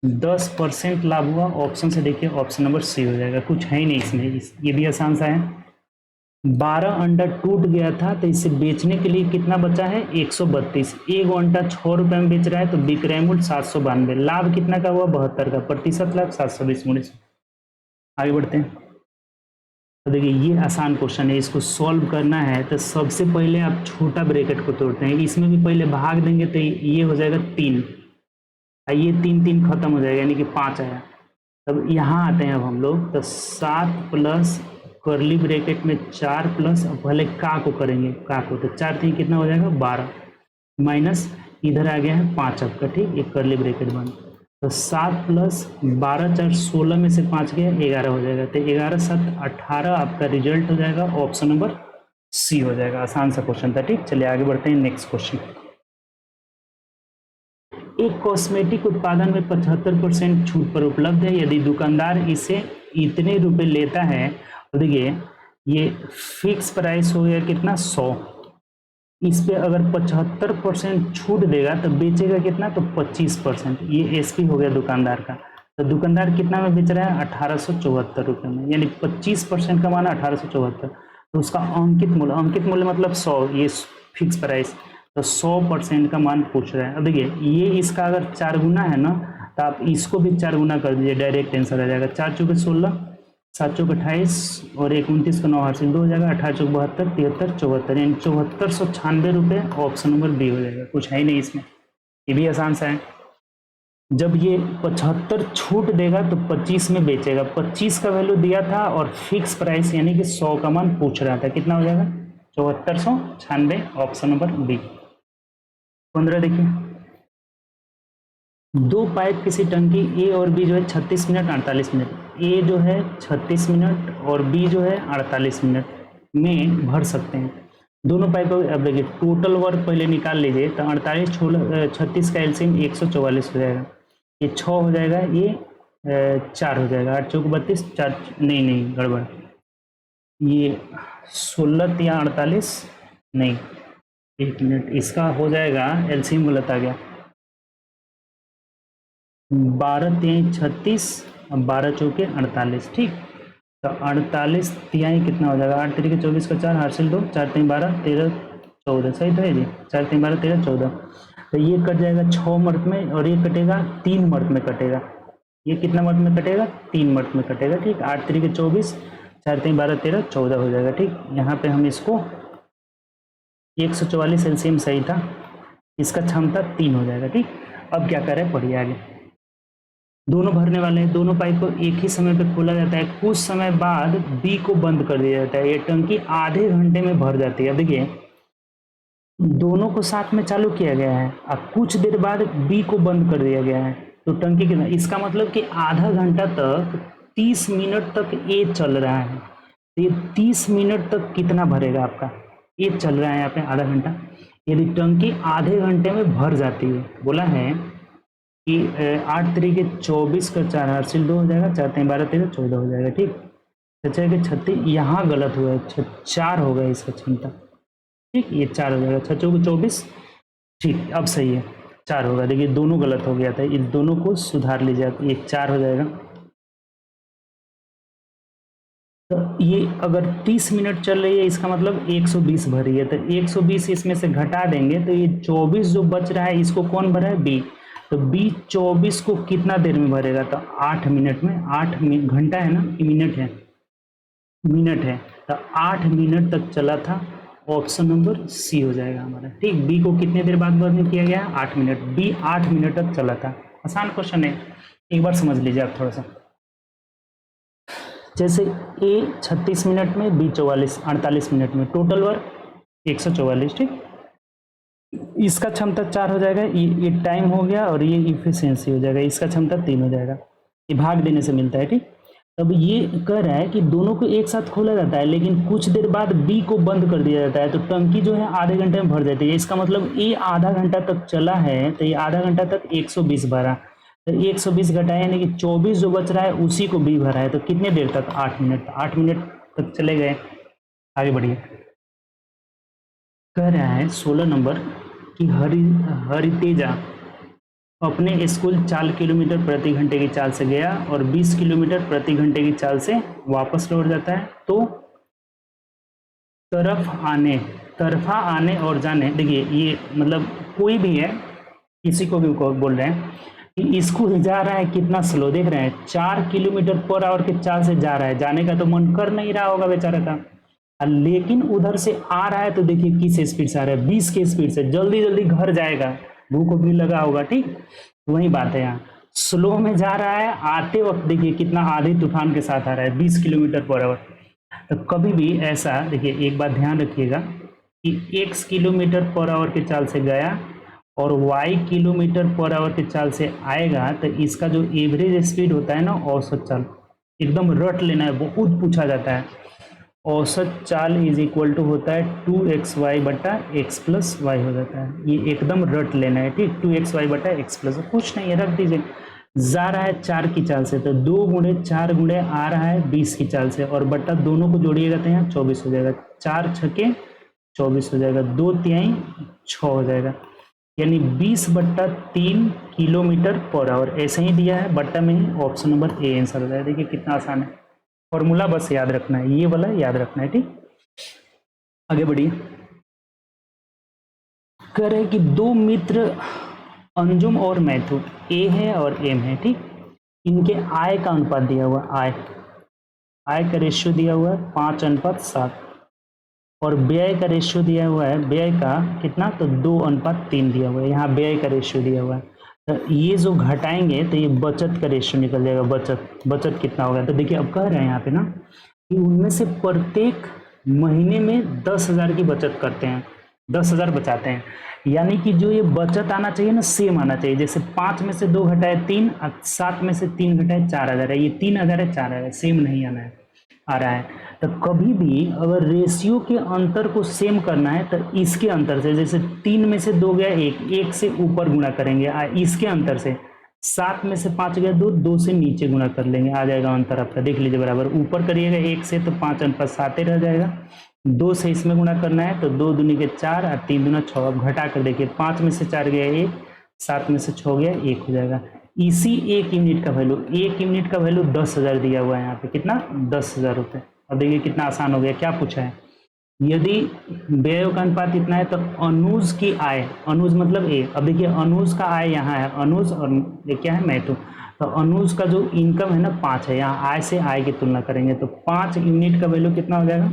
10% लाभ हुआ। ऑप्शन से देखिए, ऑप्शन नंबर सी हो जाएगा, कुछ है ही नहीं इसमें, ये भी आसान सा है। 12 अंडा टूट गया था तो इसे बेचने के लिए कितना बचा है, 132, एक अंडा 6 रुपये में बेच रहा है तो विक्रय मूल्य 792, लाभ कितना का हुआ, 72 का, प्रतिशत लाभ 720 गुणे। आगे बढ़ते हैं, तो देखिए ये आसान क्वेश्चन है, इसको सॉल्व करना है तो सबसे पहले आप छोटा ब्रैकेट को तोड़ते हैं, इसमें भी पहले भाग देंगे तो ये हो जाएगा 3, ये 3 3 खत्म हो जाएगा, यानी कि 5 आया। तब यहाँ आते हैं अब हम लोग, तो 7 प्लस करली ब्रैकेट में 4 प्लस, पहले का को करेंगे, का को, तो 4 3 कितना हो जाएगा 12, माइनस इधर आ गया है 5 आपका, ठीक, एक करली ब्रैकेट बंद, तो 7 प्लस 12 4 16 में से 5 गया 11 हो जाएगा, तो 11 7 18 आपका रिजल्ट हो जाएगा, ऑप्शन नंबर सी हो जाएगा। आसान सा क्वेश्चन था, ठीक। चलिए आगे बढ़ते हैं, नेक्स्ट क्वेश्चन। एक कॉस्मेटिक उत्पादन में 75% छूट पर उपलब्ध है, यदि दुकानदार इसे इतने रुपए लेता है, तो देखिए ये फिक्स प्राइस हो गया कितना, 100, इस पे अगर 75% छूट देगा तो बेचेगा कितना, तो 25%। ये एसपी हो गया दुकानदार का। तो दुकानदार कितना में बेच रहा है, 1874 रुपये में, यानी 25% का माना 1874। तो उसका अंकित मूल्य मतलब 100, ये फिक्स प्राइस, तो 100% का मान पूछ रहा है। अब देखिए ये इसका अगर 4 गुना है ना, तो आप इसको भी 4 गुना कर दीजिए, डायरेक्ट आंसर आ जाएगा। 4 चौके 16, 7 चौक 28 और 29 का 9 हासिल 2 हो जाएगा, 18 चौक 72, 73 74, यानी 7496 रुपये। ऑप्शन नंबर बी हो जाएगा, कुछ है ही नहीं इसमें, ये भी आसान सा है। जब ये 75 छूट देगा तो 25 में बेचेगा, 25 का वैल्यू दिया था और फिक्स प्राइस यानी कि 100 का मान पूछ रहा था, कितना हो जाएगा, 7496, ऑप्शन नंबर बी। 15 देखिए, दो पाइप किसी टंकी ए और बी जो है 36 मिनट 48 मिनट, ए जो है 36 मिनट और बी जो है 48 मिनट में भर सकते हैं। दोनों पाइप को अब देखिए टोटल वर्क पहले निकाल लीजिए, तो 48 36 का एलसीएम 144 हो जाएगा, ये 6 हो जाएगा, ये 4 हो जाएगा, 8 चौक 32, 4 नहीं गड़बड़, ये 16 या 48 नहीं, 1 मिनट, इसका हो जाएगा एलसीएम गलत आ गया, 12 तिहाई 36, 12 चौके 48, ठीक। तो 48 तिहाई कितना हो जाएगा, 8 तरीके 24 का 4 हासिल 2, 4 3 12 13 14, सही तो है जी, 4 3 12 13 14। तो ये कट जाएगा 6 मर्त में और ये कटेगा 3 मर्त में कटेगा, ये कितना मर्त में कटेगा, 3 मर्त में कटेगा, ठीक। 8 तरीके 24, 4 3 12 13 14 हो जाएगा, ठीक। यहाँ पे हम इसको 144 एलसीएम सही था, इसका क्षमता 3 हो जाएगा, ठीक। अब क्या करें, पढ़िए आगे। दोनों भरने वाले हैं, दोनों पाइप को एक ही समय पे खोला जाता है, कुछ समय बाद बी को बंद कर दिया जाता है, ये टंकी आधे घंटे में भर जाती है। देखिए दोनों को साथ में चालू किया गया है और कुछ देर बाद बी को बंद कर दिया गया है, तो टंकी कितना, इसका मतलब कि आधा घंटा तक 30 मिनट तक ए चल रहा है, तो ये 30 मिनट तक कितना भरेगा आपका, ए चल रहा है यहाँ पे आधा घंटा। यदि टंकी आधे घंटे में भर जाती है, बोला है कि 8 तरीके 24 का 4 हासिल 2 हो जाएगा, 4 3 12 13 14 हो जाएगा, ठीक। अच्छा कि 36 यहाँ गलत हुआ है, 4 हो गया इसका क्षमता, ठीक, ये 4 हो जाएगा, 6 चौके 24, ठीक, अब सही है, 4 होगा। देखिए दोनों गलत हो गया था, इन दोनों को सुधार लीजिए, ये 4 हो जाएगा। तो ये अगर 30 मिनट चल रही है, इसका मतलब 120 भरी है, तो 120 इसमें से घटा देंगे तो ये 24 जो बच रहा है इसको कौन भरा है, बी। तो बी 24 को कितना देर में भरेगा, तो 8 मिनट में, 8 घंटा है ना, मिनट है, मिनट है, तो 8 मिनट तक चला था, ऑप्शन नंबर सी हो जाएगा हमारा, ठीक। बी को कितने देर बाद बंद किया गया, 8 मिनट, बी 8 मिनट तक चला था। आसान क्वेश्चन है, एक बार समझ लीजिए आप थोड़ा सा। जैसे ए 36 मिनट में, बी 48 मिनट में, टोटल वर्क 144, ठीक। इसका क्षमता 4 हो जाएगा, ये टाइम हो गया और ये इफिशियंसी हो जाएगा, इसका क्षमता 3 हो जाएगा, ये भाग देने से मिलता है, ठीक। अब ये कह रहा है कि दोनों को एक साथ खोला जाता है लेकिन कुछ देर बाद बी को बंद कर दिया जाता है, तो टंकी जो है आधे घंटे में भर जाती है। इसका मतलब ए आधा घंटा तक चला है, तो ये आधा घंटा तक 120 भरा, तो 120 घटाया यानी कि 24 जो बच रहा है उसी को बी भरा है, तो कितने देर तक, 8 मिनट, 8 मिनट तक चले गए। आगे बढ़िए, कह रहा है 16 नंबर कि हरितेजा अपने स्कूल 4 किलोमीटर प्रति घंटे की चाल से गया और 20 किलोमीटर प्रति घंटे की चाल से वापस लौट जाता है, तो तरफा आने और जाने, देखिए ये मतलब कोई भी है, किसी को भी बोल रहे हैं कि स्कूल जा रहा है कितना स्लो, देख रहे हैं 4 किलोमीटर पर आवर के चाल से जा रहा है, जाने का तो मन कर नहीं रहा होगा बेचारा का, लेकिन उधर से आ रहा है तो देखिए किस स्पीड से आ रहा है, 20 के स्पीड से, जल्दी जल्दी घर जाएगा, भूख भी लगा होगा, ठीक। वही बात है, यहाँ स्लो में जा रहा है, आते वक्त देखिए कितना आधे तूफान के साथ आ रहा है, 20 किलोमीटर पर आवर। तो कभी भी ऐसा, देखिए एक बात ध्यान रखिएगा कि x किलोमीटर पर आवर के चाल से गया और y किलोमीटर पर आवर के चाल से आएगा, तो इसका जो एवरेज स्पीड होता है ना, औसत चाल, एकदम रट लेना है, बहुत पूछा जाता है। औसत चाल इज इक्वल टू होता है 2xy बटा x प्लस वाई हो जाता है, ये एकदम रट लेना है, ठीक। 2xy बटा x प्लस, कुछ नहीं है, रख दीजिए। जा रहा है 4 की चाल से, तो 2 गुणे 4 गुणे आ रहा है 20 की चाल से, और बटा दोनों को जोड़िएगा तो यहाँ 24 हो जाएगा, 4 छके 24 हो जाएगा, 2/3 6 हो जाएगा, यानी 20/3 किलोमीटर पर आवर। ऐसे ही दिया है बट्टा में ही, ऑप्शन नंबर ए आंसर हो जाएगा। देखिए कितना आसान है, फॉर्मूला बस याद रखना है, ये वाला याद रखना है। ठीक, आगे बढ़िए। कह रहे कि दो मित्र अंजुम और मैथु, ए है और एम है, ठीक, इनके आय का अनुपात दिया हुआ, आय का रेशियो दिया हुआ है 5:7, और व्यय का रेशियो दिया हुआ है, व्यय का कितना, तो 2:3 दिया हुआ है। यहाँ व्यय का रेशियो दिया हुआ है, तो ये जो घटाएंगे तो ये बचत का रेशियो निकल जाएगा। बचत कितना होगा, तो देखिए अब कह रहे हैं यहाँ पे ना कि उनमें से प्रत्येक महीने में 10,000 की बचत करते हैं, 10,000 बचाते हैं, यानी कि जो ये बचत आना चाहिए ना, सेम आना चाहिए। जैसे 5 में से 2 घटाए 3, 7 में से 3 घटाए 4,000 है, ये 3,000 है, 4,000 है, सेम नहीं आना है, आ रहा है। तो कभी भी अगर रेशियो के अंतर को सेम करना है तो इसके अंतर से, जैसे 3 में से 2 गया 1, 1 से ऊपर गुणा करेंगे, इसके अंतर से 7 में से 5 गया 2, 2 से नीचे गुणा कर लेंगे, आ जाएगा अंतर आपका। देख लीजिए बराबर, ऊपर करिएगा 1 से तो 5:7 रह जाएगा, 2 से इसमें गुणा करना है तो 2 दूनी के 4 और 3 दूना 6। अब घटा कर देखिए, 5 में से 4 गया 1, 7 में से 6 गया 1 हो जाएगा। इसी 1 यूनिट का वैल्यू, 1 यूनिट का वैल्यू 10,000 दिया हुआ है यहाँ पे, कितना, 10,000 रुपये। अब देखिए कितना आसान हो गया, क्या पूछा है, यदि व्यय का अनुपात इतना है तो अनुज की आय, अनुज मतलब ए, अब देखिए अनुज का आय यहाँ है, अनुज और ये क्या है, मैथु, तो अनुज का जो इनकम है ना 5 है, यहाँ आय से आय की तुलना करेंगे तो 5 यूनिट का वैल्यू कितना हो जाएगा,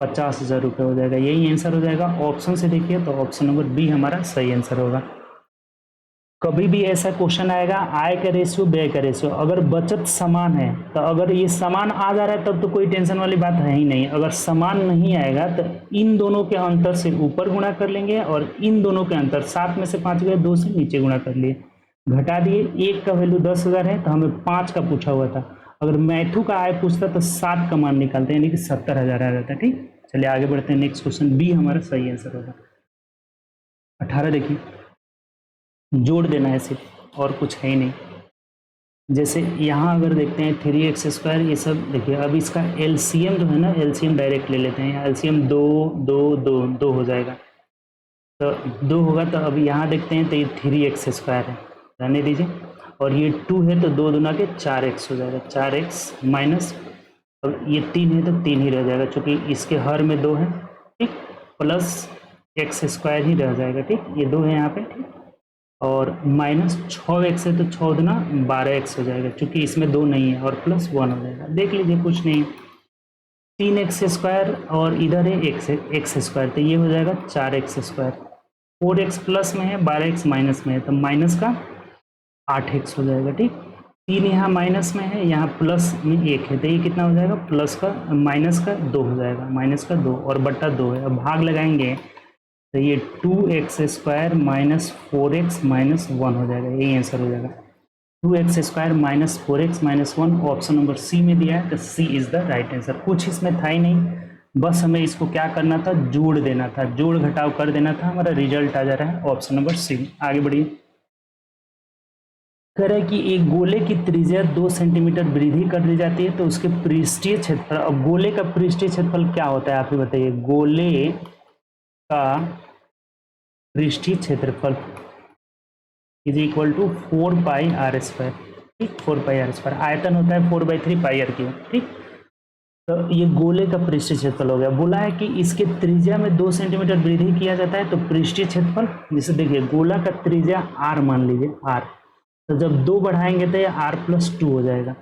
50,000 रुपये हो जाएगा। यही आंसर हो जाएगा। ऑप्शन से देखिए तो ऑप्शन नंबर बी हमारा सही आंसर होगा। कभी भी ऐसा क्वेश्चन आएगा, आय का रेशियो व्यय का रेशियो, अगर बचत समान है तो अगर ये समान आ जा रहा है तब तो कोई टेंशन वाली बात है ही नहीं। अगर समान नहीं आएगा तो इन दोनों के अंतर से ऊपर गुणा कर लेंगे, और इन दोनों के अंतर 7 में से 5 गए, 2 से नीचे गुणा कर लिए, घटा दिए। 1 का वैल्यू 10,000 है तो हमें 5 का पूछा हुआ था, अगर मैथु का आय पूछता तो 7 का मान निकालते हैं, यानी कि 70,000 आ जाता है। ठीक, चलिए आगे बढ़ते हैं, नेक्स्ट क्वेश्चन बी हमारा सही आंसर होगा। 18 देखिए, जोड़ देना है सिर्फ, और कुछ है ही नहीं। जैसे यहाँ अगर देखते हैं 3x², ये सब देखिए, अब इसका एलसीएम जो है ना, एलसीएम डायरेक्ट ले लेते हैं, एलसीएम 2 2 2 2 हो जाएगा, तो 2 होगा। तो अब यहाँ देखते हैं तो ये 3x² है, रहने दीजिए, और ये 2 है तो 2 दूना के 4x हो जाएगा, 4x माइनस, अब ये 3 है तो 3 ही रह जाएगा, चूँकि इसके हर में 2 है, ठीक, प्लस x² ही रह जाएगा, ठीक, ये 2 है यहाँ पे, ठीक, और माइनस 6x है तो 6 दूना 12x हो जाएगा, क्योंकि इसमें 2 नहीं है, और प्लस 1 हो जाएगा। देख लीजिए कुछ नहीं, 3x² और इधर है x², तो ये हो जाएगा 4x², 4x प्लस में है, 12x माइनस में है, तो माइनस का 8x हो जाएगा, ठीक। 3 यहाँ माइनस में है, यहाँ प्लस में 1 है, तो ये कितना हो जाएगा, प्लस का माइनस का 2 हो जाएगा, माइनस का 2 और बट्टा 2 है। अब भाग लगाएंगे तो ये 2x² माइनस 4x माइनस 1 हो जाएगा, यही आंसर हो जाएगा। 2x² minus 4x minus 1 option number C में दिया है, तो C is the right answer. कुछ इसमें था ही नहीं, बस हमें इसको क्या करना था, जोड़ देना था, जोड़ घटाव कर देना था, हमारा रिजल्ट आ जा रहा है ऑप्शन नंबर सी। आगे बढ़िए। कह रहा है कि एक गोले की त्रिज्या 2 सेंटीमीटर वृद्धि कर दी जाती है तो उसके पृष्ठीय क्षेत्रफल, अब गोले का पृष्ठीय क्षेत्रफल क्या होता है आप ही बताइए, गोले का पृष्ठीय क्षेत्रफल इज इक्वल टू 4πr², ठीक, 4πr², आयतन होता है 4/3πr³, ठीक। तो ये गोले का पृष्ठीय क्षेत्रफल हो गया। बोला है कि इसके त्रिज्या में 2 सेंटीमीटर वृद्धि किया जाता है तो पृष्ठीय क्षेत्रफल, जैसे देखिए गोला का त्रिज्या r मान लीजिए, r, तो जब 2 बढ़ाएंगे तो ये r+2 हो जाएगा।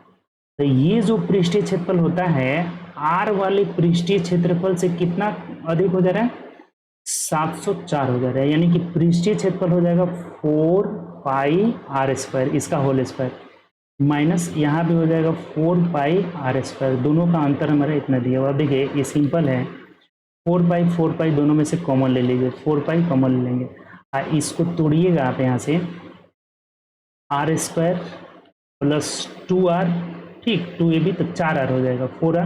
तो ये जो पृष्ठीय क्षेत्रफल होता है r वाले पृष्ठीय क्षेत्रफल से कितना अधिक हो जा रहा है, 704 हो जा रहा है, यानी कि पृष्ठीय क्षेत्रफल हो जाएगा 4πr², इसका होल स्क्वायर, माइनस यहाँ भी हो जाएगा 4πr², दोनों का अंतर हमारा इतना दिया हुआ। देखिए ये सिंपल है, 4π दोनों में से कॉमन ले लीजिए, 4π कॉमन ले लेंगे, इसको तोड़िएगा आप यहाँ से, r² प्लस 2r, ठीक, 2 ये भी तो 4r हो जाएगा, 4r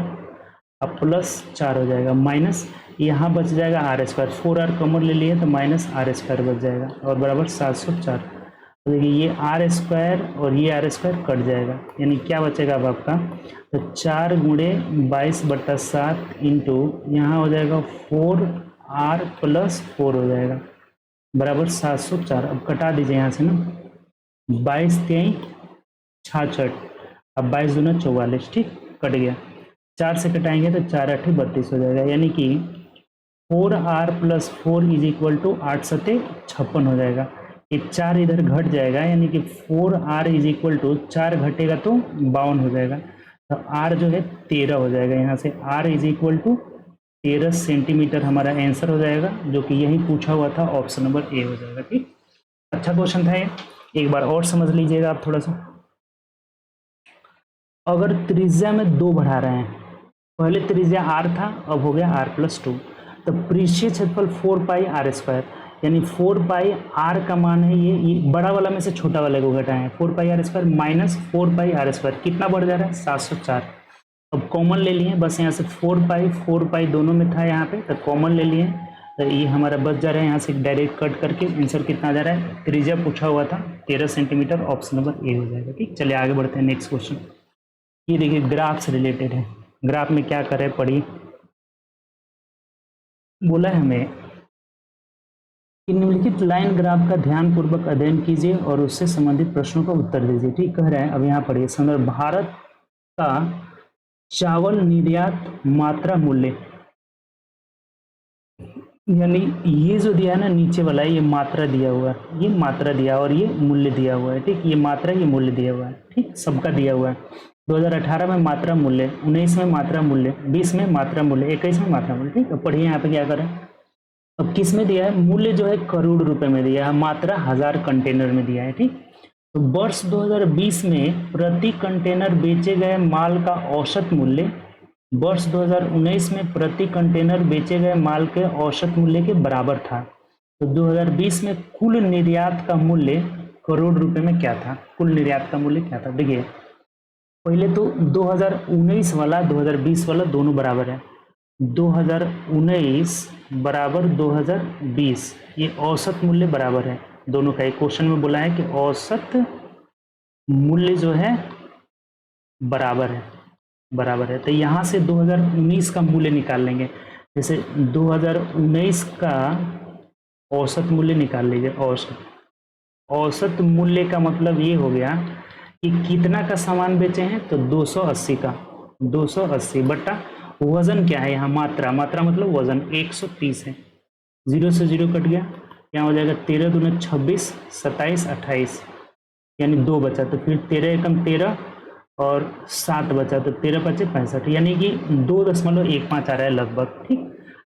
अब प्लस 4 हो जाएगा, माइनस यहाँ बच जाएगा r², 4r कॉमन ले लिए तो माइनस r² बच जाएगा, और बराबर 704। तो देखिए ये r² और ये r² कट जाएगा, यानी क्या बचेगा अब आपका, तो 4 × 22/7 इंटू यहाँ हो जाएगा 4 r+4 हो जाएगा बराबर 704। अब कटा दीजिए यहाँ से ना, 22×3 = 66, अब 22×2 = 44, ठीक, कट गया। 4 से कटाएंगे तो 4×8 = 32 हो जाएगा, यानी कि 4r+4 = 8×7 = 56 हो जाएगा। ये 4 इधर घट जाएगा, यानी कि 4r = 4 घटेगा तो 52 हो जाएगा। तो r जो है 13 हो जाएगा। यहाँ से r = 13 सेंटीमीटर हमारा आंसर हो जाएगा, जो कि यही पूछा हुआ था, ऑप्शन नंबर ए हो जाएगा। ठीक, अच्छा क्वेश्चन था ये, एक बार और समझ लीजिएगा आप थोड़ा सा। अगर त्रिज्या में 2 बढ़ा रहे हैं, पहले त्रिज्या r था, अब हो गया r+2, तो पृष्ठीय क्षेत्रफल 4πr², यानी 4πr का मान है ये बड़ा वाला में से छोटा वाले को घटाएं, 4πr² - 4πr², कितना बढ़ जा रहा है 704। अब कॉमन ले लिए, बस यहाँ से 4π दोनों में था यहाँ पे, तो कॉमन ले लिए, तो ये हमारा बच जा रहा है। यहाँ से डायरेक्ट कट करके आंसर कितना आ जा रहा है, त्रिज्या पूछा हुआ था 13 सेंटीमीटर, ऑप्शन नंबर ए हो जाएगा। ठीक, चलिए आगे बढ़ते हैं नेक्स्ट क्वेश्चन। ये देखिए ग्राफ से रिलेटेड है। ग्राफ में क्या करें, पढ़िए। बोला है हमें कि निम्नलिखित लाइन ग्राफ का ध्यानपूर्वक अध्ययन कीजिए और उससे संबंधित प्रश्नों का उत्तर दीजिए। ठीक कह रहे हैं। अब यहाँ पढ़िए, संदर्भ भारत का चावल निर्यात मात्रा मूल्य, यानी ये जो दिया है ना नीचे वाला, ये मात्रा दिया हुआ है, ये मात्रा दिया और ये मूल्य दिया हुआ है। ठीक, ये मात्रा ये मूल्य दिया हुआ है। ठीक, सबका दिया हुआ है। 2018 में मात्रा मूल्य, 19 में मात्रा मूल्य, 20 में मात्रा मूल्य, 21 में मात्रा मूल्य। ठीक, अब पढ़िए यहाँ पे क्या करें। अब किस में दिया है, मूल्य जो है करोड़ रुपए में दिया है, मात्रा 1000 कंटेनर में दिया है। ठीक, तो वर्ष 2020 में प्रति कंटेनर बेचे गए माल का औसत मूल्य वर्ष 2019 में प्रति कंटेनर बेचे गए माल के औसत मूल्य के बराबर था। तो 2020 में कुल निर्यात का मूल्य करोड़ रुपए में क्या था, कुल निर्यात का मूल्य क्या था। देखिए पहले तो 2019 वाला 2020 वाला दोनों बराबर है, 2019 बराबर 2020, ये औसत मूल्य बराबर है दोनों का। एक क्वेश्चन में बोला है कि औसत मूल्य जो है बराबर है, तो यहाँ से 2019 का मूल्य निकाल लेंगे। जैसे 2019 का औसत मूल्य निकाल लीजिए। औसत मूल्य का मतलब ये हो गया कि कितना का सामान बेचे हैं, तो 280 का, 280 बटा वजन क्या है यहाँ, मात्रा मतलब वजन 130 है। 0 से 0 कट गया, यहाँ हो जाएगा 13 दूना 26, 27, 28, यानी 2 बचा, तो फिर 13 एकम 13 और 7 बचा, तो 13 × 5 = 65, यानी कि 2.15 आ रहा है लगभग। ठीक,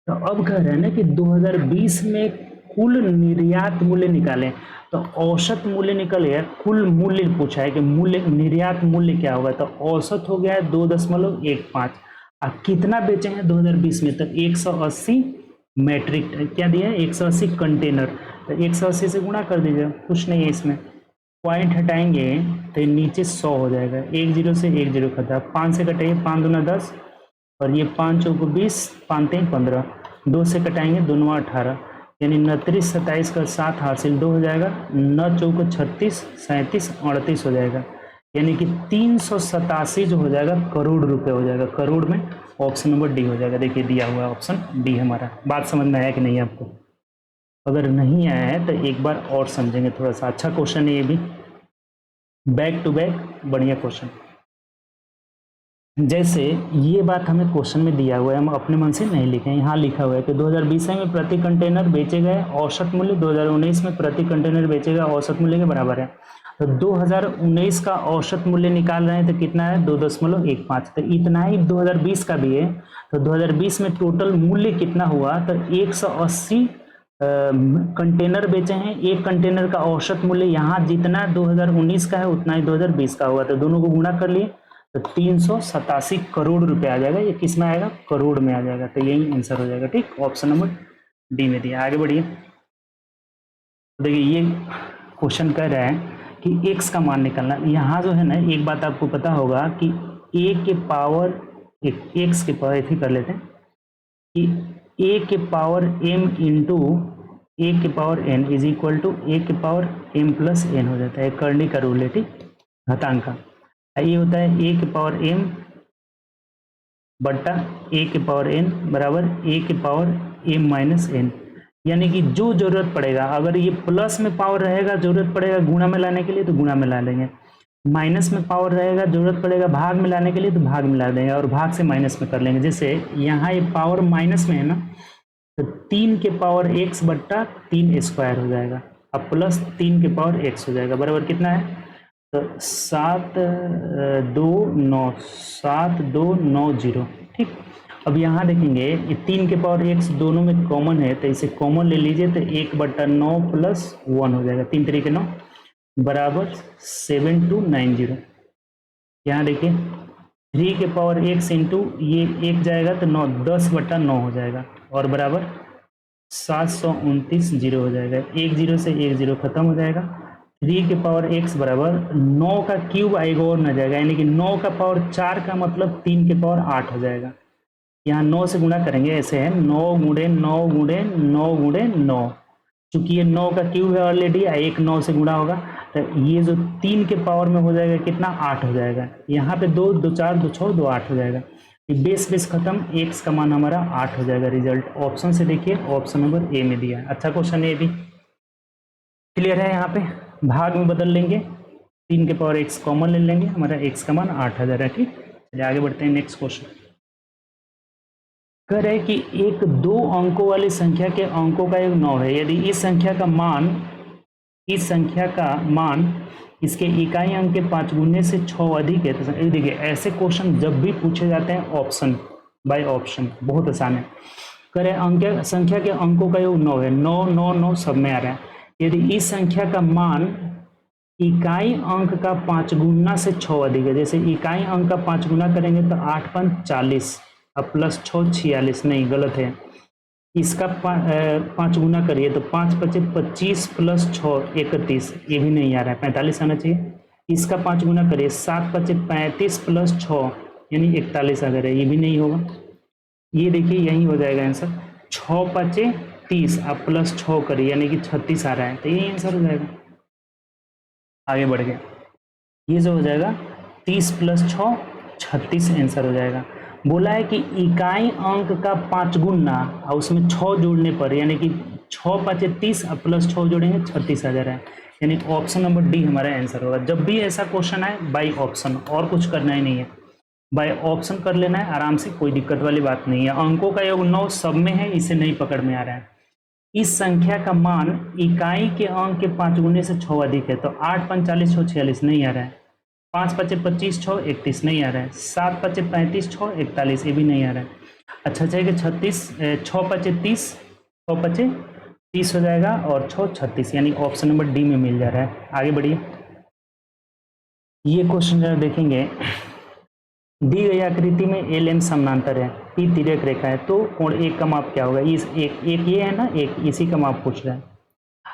तो अब कह रहे हैं ना कि 2020 में कुल निर्यात मूल्य निकालें, तो औसत मूल्य निकल गया, कुल मूल्य पूछा है कि मूल्य निर्यात मूल्य क्या होगा, तो औसत हो गया है 2.15। अब कितना बेचे हैं 2020 में, तो 180 मैट्रिक, क्या दिया है 180 कंटेनर, तो 180 से गुणा कर दीजिए, कुछ नहीं है इसमें, पॉइंट हटाएंगे तो नीचे 100 हो जाएगा। 1 0 से 1 0 खता, 5 से कटाइए, 5 दूना 10 और ये 5 चौको 20, 5 3 15, 2 से कटाएंगे 2 9 18, यानी 29 27 का 7 हासिल 2 हो जाएगा, 9 चौको 36 37 38 हो जाएगा, यानी कि 387 जो हो जाएगा करोड़ रुपए हो जाएगा। करोड़ में ऑप्शन नंबर डी हो जाएगा। देखिए दिया हुआ है ऑप्शन डी हमारा। बात समझ में आया कि नहीं आपको? अगर नहीं आया है तो एक बार और समझेंगे थोड़ा सा। अच्छा क्वेश्चन है ये भी, बैक टू बैक बढ़िया क्वेश्चन। जैसे ये बात हमें क्वेश्चन में दिया हुआ है, हम अपने मन से नहीं लिखे, यहाँ लिखा हुआ है कि 2020 में प्रति कंटेनर बेचे गए औसत मूल्य 2019 में प्रति कंटेनर बेचे गए औसत मूल्य के बराबर है। तो 2019 का औसत मूल्य निकाल रहे हैं तो कितना है 2.15, तो इतना ही 2020 का भी है। तो 2020 में टोटल मूल्य कितना हुआ, तो 180 कंटेनर बेचे हैं, एक कंटेनर का औसत मूल्य यहाँ जितना 2019 का है उतना ही 2020 का हुआ, तो दोनों को गुणा कर लिए तो 387 करोड़ रुपए आ जाएगा। ये किस में आएगा, करोड़ में आ जाएगा, तो यही आंसर हो जाएगा। ठीक, ऑप्शन नंबर डी में दिया। आगे बढ़िए, देखिए ये क्वेश्चन कह रहा है कि x का मान निकालना। यहाँ जो है ना, एक बात आपको पता होगा कि a के पावर x के पावर ऐसे कर लेते हैं कि a के पावर m इंटू a के power n is equal to a के पावर m प्लस n हो जाता है। कर्ली का रूल है, ठीक, घातांक का। ये होता है a के पावर m बट्टा a के पावर n बराबर a के पावर ए माइनस एन, यानी कि जो जरूरत पड़ेगा, अगर ये प्लस में पावर रहेगा जरूरत पड़ेगा गुणा में लाने के लिए तो गुणा में ला लेंगे, माइनस में पावर रहेगा जरूरत पड़ेगा भाग में लाने के लिए तो भाग में ला देंगे, और भाग से माइनस में कर लेंगे। जैसे यहाँ ये पावर माइनस में है ना, तो 3 के पावर x बट्टा 3 स्क्वायर हो जाएगा, अब प्लस 3 के पावर x हो जाएगा, बराबर कितना है, तो 7,2,9,0, ठीक। अब यहाँ देखेंगे ये 3 के पावर x दोनों में कॉमन है, तो इसे कॉमन ले लीजिए, तो 1/9 + 1 हो जाएगा, 3 3 के 9 बराबर 7290। यहाँ देखिए 3 के पावर x इंटू ये 1 जाएगा तो 9 10/9 हो जाएगा, और बराबर 729 जीरो हो जाएगा, 1 0 से 1 0 खत्म हो जाएगा। 3 के पावर x बराबर 9 का क्यूब आएगा और न जाएगा, यानी कि 9 का पावर 4 का मतलब 3 के पावर 8 हो जाएगा। यहाँ 9 से गुणा करेंगे, ऐसे है 9 गुणे 9 गुणे 9 गुणे 9, चूंकि ये 9 का क्यूब है ऑलरेडी, एक 9 से गुणा होगा, तो ये जो 3 के पावर में हो जाएगा कितना 8 हो जाएगा, यहाँ पे 2 2 4 2 6 2 8 हो जाएगा, बेस बेस खत्म, x का मान हमारा 8 हो जाएगा। रिजल्ट ऑप्शन से देखिए, ऑप्शन नंबर ए में दिया है, अच्छा क्वेश्चन है ये भी, क्लियर है। यहाँ पे भाग में बदल लेंगे, 3 के पावर x कॉमन ले लेंगे, हमारा x का मान 8000 है, ठीक। चलिए आगे बढ़ते हैं, नेक्स्ट क्वेश्चन कह रहे हैं कि एक 2 अंकों वाली संख्या के अंकों का योग 9 है, यदि इस संख्या का मान इसके इकाई अंक के 5 गुने से 6 अधिक है, तो देखिए ऐसे क्वेश्चन जब भी पूछे जाते हैं ऑप्शन बाय ऑप्शन, बहुत आसान है। कह रहे अंक संख्या के अंकों का योग 9 है, 9 9 9 सब में आ रहा है, यदि इस संख्या का मान इकाई अंक का 5 गुना से 6 अधिक है, जैसे इकाई अंक का 5 गुना करेंगे तो 8 5 40, अब प्लस 6 46, नहीं गलत है, इसका 5 गुना करिए तो 5 5 25 प्लस 6 31, ये भी नहीं आ रहा है, 45 आना चाहिए। इसका 5 गुना करिए, 7 5 35 प्लस 6 यानी 41 आ रहा है, ये भी नहीं होगा। ये देखिए यही हो जाएगा आंसर, 6 5 30, अब प्लस 6 करिए यानी कि 36 आ रहा है, तो यही आंसर हो जाएगा। आगे बढ़ गया, ये जो हो जाएगा 30 प्लस 6 36 आंसर हो जाएगा। बोला है कि इकाई अंक का 5 गुना और उसमें 6 जोड़ने पर, यानी कि 6 5 30 और प्लस 6 जोड़ेंगे 36 आ जा रहा है, यानी ऑप्शन नंबर डी हमारा आंसर होगा। जब भी ऐसा क्वेश्चन आए बाई ऑप्शन, और कुछ करना ही नहीं है, बाय ऑप्शन कर लेना है आराम से, कोई दिक्कत वाली बात नहीं है। अंकों का योग 9 सब में है, इसे नहीं पकड़ में आ रहा है। इस संख्या का मान इकाई के अंक के 5 गुने से 6 अधिक है, तो 8 5 40 6 46 नहीं आ रहा है, 5 5 25 6 31 नहीं आ रहा है, 7 5 35 6 41 ये भी नहीं आ रहा है। अच्छा चाहिए 36 6 5 30 6 5 30 हो जाएगा और 6 36, यानी ऑप्शन नंबर डी में मिल जा रहा है। आगे बढ़िए, ये क्वेश्चन जरा देखेंगे, दी गई आकृति में एल एम समानांतर है, पी तिर्यक रेखा है, तो कोण एक का माप क्या होगा। इस एक ये है ना, एक इसी का माप पूछ रहा है।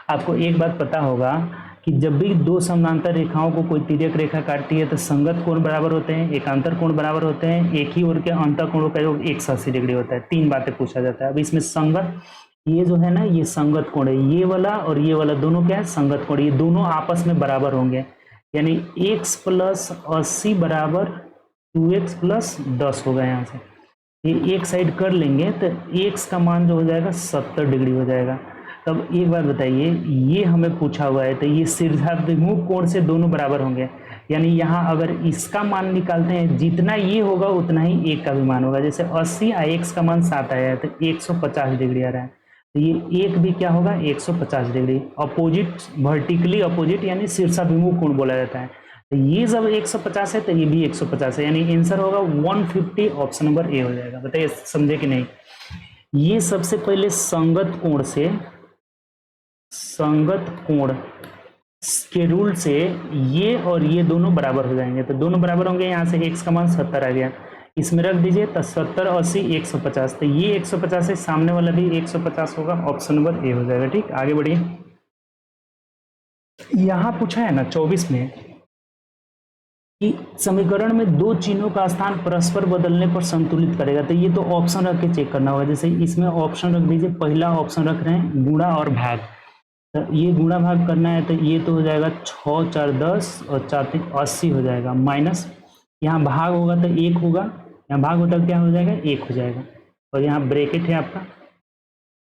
आपको एक बात पता होगा कि जब भी दो समानांतर रेखाओं को कोई तिर्यक रेखा काटती है तो संगत कोण बराबर होते हैं, एकांतर कोण बराबर होते हैं, एक ही ओर के अंतर कोणों का योग 180 डिग्री होता है। 3 बातें पूछा जाता है। अब इसमें संगत, ये जो है ना ये संगत कोण है, ये वाला और ये वाला दोनों क्या है संगत कोण, ये दोनों आपस में बराबर होंगे, यानी x + 80 बराबर 2x + 10 होगा। यहाँ से ये एक साइड कर लेंगे तो x का मान जो हो जाएगा 70 डिग्री हो जाएगा। तब एक बात बताइए, ये हमें पूछा हुआ है तो ये शीर्षाभिमुख कोण से दोनों बराबर होंगे, यानी यहाँ अगर इसका मान निकालते हैं जितना ये होगा उतना ही एक का भी मान होगा। जैसे 80 और x का मान 7 आया है तो 150 डिग्री आ रहा है, तो ये एक भी क्या होगा 150 डिग्री। अपोजिट, वर्टिकली अपोजिट यानी शीर्षाभिमुख कोण बोला जाता है। तो ये जब 150 है तो ये भी 150 है, यानी आंसर होगा 150, ऑप्शन नंबर ए हो जाएगा। बताइए समझे कि नहीं। ये सबसे पहले संगत कोण से, संगत कोण के रूल से ये और ये दोनों बराबर हो जाएंगे, तो दोनों बराबर होंगे। यहाँ से x का मान 70 आ गया, इसमें रख दीजिए तो 70 80 150, तो ये 150 है, सामने वाला भी 150 होगा, ऑप्शन नंबर ए हो जाएगा। ठीक, आगे बढ़िए। यहाँ पूछा है ना 24 में कि समीकरण में दो चिन्हों का स्थान परस्पर बदलने पर संतुलित करेगा, तो ये तो ऑप्शन रख के चेक करना होगा। जैसे इसमें ऑप्शन रख दीजिए, पहला ऑप्शन रख रहे हैं गुणा और भाग, तो ये गुणा भाग करना है तो ये तो हो जाएगा 6 4 10 और 4 3 80 हो जाएगा, माइनस यहाँ भाग होगा तो 1 होगा, यहाँ भाग होता क्या हो जाएगा 1 हो जाएगा, और यहाँ ब्रैकेट है आपका,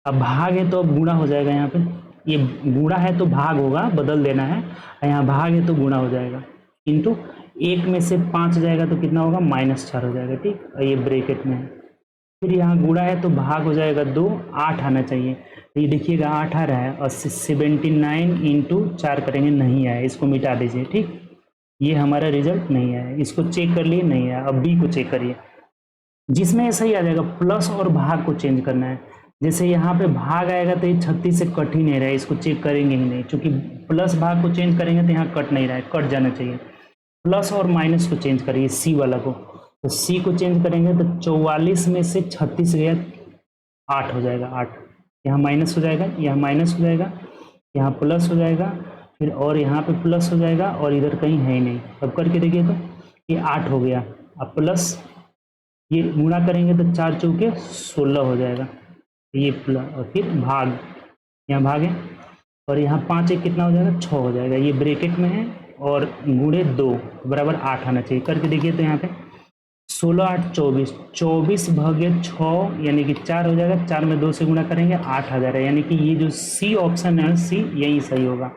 अब भाग है तो अब गुणा हो जाएगा, यहाँ पे ये गुणा है तो भाग होगा, बदल देना है, और यहाँ भाग है तो गुणा हो जाएगा, किंतु 1 में से 5 जाएगा तो कितना होगा, -4 हो जाएगा, ठीक। और ये ब्रैकेट में है, फिर यहाँ गुणा है तो भाग हो जाएगा 2, 8 आना चाहिए, तो ये देखिएगा 8 आ रहा है, और 79 इंटू 4 करेंगे, नहीं आया, इसको मिटा दीजिए, ठीक। ये हमारा रिजल्ट नहीं आया, इसको चेक कर लिए, नहीं आया। अब बी को चेक करिए, जिसमें ऐसा ही आ जाएगा, प्लस और भाग को चेंज करना है। जैसे यहाँ पे भाग आएगा तो ये 36 से कट ही नहीं रहा है, इसको चेक करेंगे ही नहीं, क्योंकि प्लस भाग को चेंज करेंगे तो यहाँ कट नहीं रहा है, कट जाना चाहिए। प्लस और माइनस को चेंज करिए, सी वाला को, तो सी को चेंज करेंगे तो 44 में से 36 गया, 8 हो जाएगा, 8 यहाँ माइनस हो जाएगा, यहाँ माइनस हो जाएगा, यहाँ प्लस हो जाएगा, फिर और यहाँ पे प्लस हो जाएगा, और इधर कहीं है ही नहीं। अब करके देखिए तो ये 8 हो गया, अब प्लस ये गुणा करेंगे तो 4 चौके 16 हो जाएगा, ये प्लस, और फिर भाग, यहाँ भाग है, और यहाँ 5 एक कितना हो जाएगा, 6 हो जाएगा, ये ब्रैकेट में है, और गुणे 2 बराबर 8 आना चाहिए। करके देखिए तो यहाँ पे 16 8 24, 24 भागे 6 यानी कि 4 हो जाएगा, 4 में 2 से गुणा करेंगे 8 आ जाएगा, यानी कि ये जो सी ऑप्शन है, सी यही सही होगा।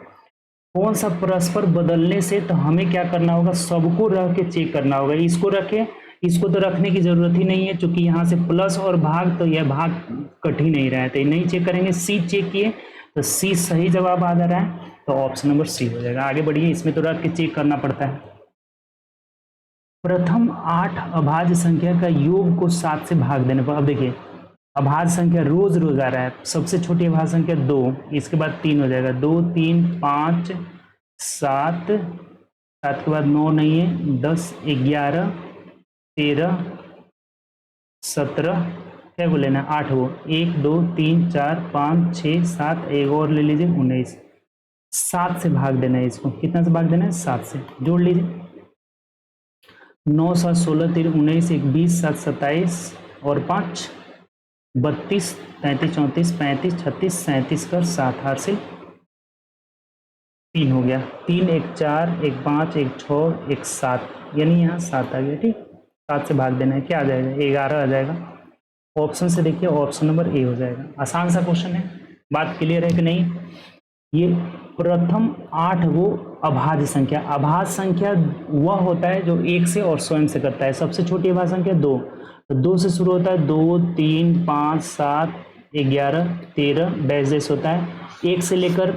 कौन सा परस्पर बदलने से, तो हमें क्या करना होगा, सबको रख के चेक करना होगा। इसको रखे, इसको तो रखने की जरूरत ही नहीं है, क्योंकि यहाँ से प्लस और भाग, तो यह भाग कट ही नहीं रहा है, तो नहीं चेक करेंगे। सी चेक किए तो सी सही जवाब आ जा रहा है, तो ऑप्शन नंबर सी हो जाएगा। आगे बढ़िए, इसमें तो रख के चेक करना पड़ता है। प्रथम 8 अभाज्य संख्या का योग को 7 से भाग देने पर, अब देखिए अभाज्य संख्या रोज रोज आ रहा है, सबसे छोटी अभाज्य संख्या 2, इसके बाद 3 हो जाएगा, 2 3 5 7, 7 के बाद 9 नहीं है, 10 11 13 17, क्या को लेना है, 8 वो, 1 2 3 4 5 6 7, एक और ले लीजिए 19, 7 से भाग देना है इसको, कितना से भाग देना है, 7 से, जोड़ लीजिए, 9 7 16 3 19 1 20 7 27 और 5 32 33 34 35 36 37 कर 7 हासिल, 3 हो गया, 3 1 4 1 5 1 6 1 7, यानी यहाँ 7 आ गया, ठीक। 7 से भाग देना है, क्या आ जाएगा, 11 आ जाएगा। ऑप्शन से देखिए, ऑप्शन नंबर ए हो जाएगा। आसान सा क्वेश्चन है, बात क्लियर है कि नहीं। ये प्रथम 8 वो अभाज्य संख्या, अभाज्य संख्या वह होता है जो 1 से और स्वयं से करता है। सबसे छोटी अभाज्य संख्या 2, तो 2 से शुरू होता है, 2 3 5 7 11 13 डैश डैश होता है, 1 से लेकर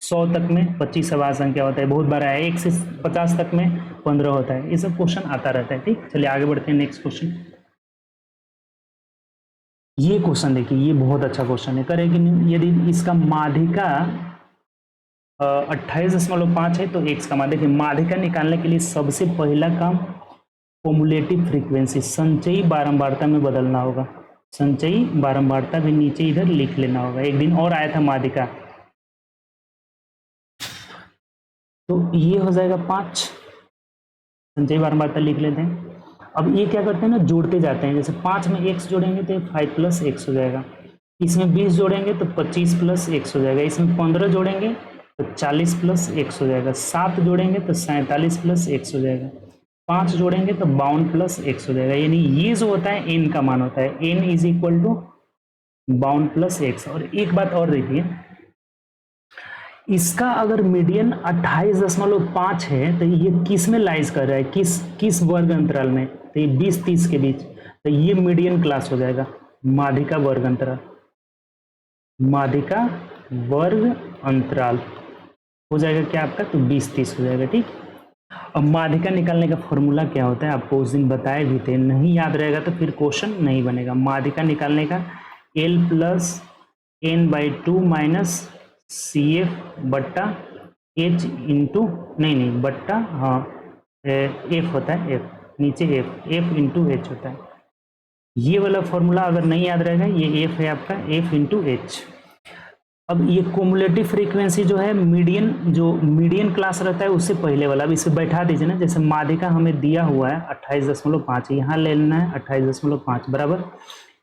100 तक में 25 अभाज्य संख्या होता है, बहुत बार है, 1 से 50 तक में 15 होता है। ये सब क्वेश्चन आता रहता है, ठीक। चलिए आगे बढ़ते हैं, नेक्स्ट क्वेश्चन। ये क्वेश्चन देखिए, ये बहुत अच्छा क्वेश्चन है, करेंगे नहीं। यदि इसका माध्यिका 28.5 है तो x का मान, देखिए माध्यिका निकालने के लिए सबसे पहला काम कॉम्युलेटिव फ्रीक्वेंसी, संचयी बारंबारता में बदलना होगा। संचयी बारंबारता भी नीचे इधर लिख लेना होगा। एक दिन और आया था माध्यिका, तो ये हो जाएगा 5, संचयी बारंबारता लिख लेते हैं। अब ये क्या करते हैं ना, जोड़ते जाते हैं, जैसे 5 में x जोड़ेंगे तो 5 + x हो जाएगा, इसमें 20 जोड़ेंगे तो 25 + x हो जाएगा, इसमें 15 जोड़ेंगे तो 40 + x हो जाएगा, 7 जोड़ेंगे तो 47 + x हो जाएगा, 5 जोड़ेंगे तो 52 + x हो जाएगा। यानी ये जो होता है n का मान होता है, n = 52 + x। और एक बात और देखिए, इसका अगर मीडियन 28.5 है तो ये किस में लाइज कर रहा है, किस वर्ग अंतराल में, तो ये 20-30 के बीच, तो ये मीडियन क्लास हो जाएगा, माध्यिका वर्ग अंतराल, माध्यिका वर्ग अंतराल हो जाएगा क्या आपका, तो 20-30 हो जाएगा, ठीक। अब माध्यिका निकालने का फॉर्मूला क्या होता है, आपको उस दिन बताए भी थे, नहीं याद रहेगा तो फिर क्वेश्चन नहीं बनेगा। माध्यिका निकालने का L + n/2 - CF बट्टा H इंटू नहीं बट्टा, हाँ F होता है, F नीचे F इंटू H होता है। ये वाला फॉर्मूला अगर नहीं याद रहेगा, ये F है आपका, F इंटू H। अब ये कॉम्युलेटिव फ्रीक्वेंसी जो है, मीडियन क्लास रहता है उससे पहले वाला, अब इसे बैठा दीजिए ना। जैसे माध्यिका हमें दिया हुआ है 28.5, यहाँ ले लेना है 28.5 बराबर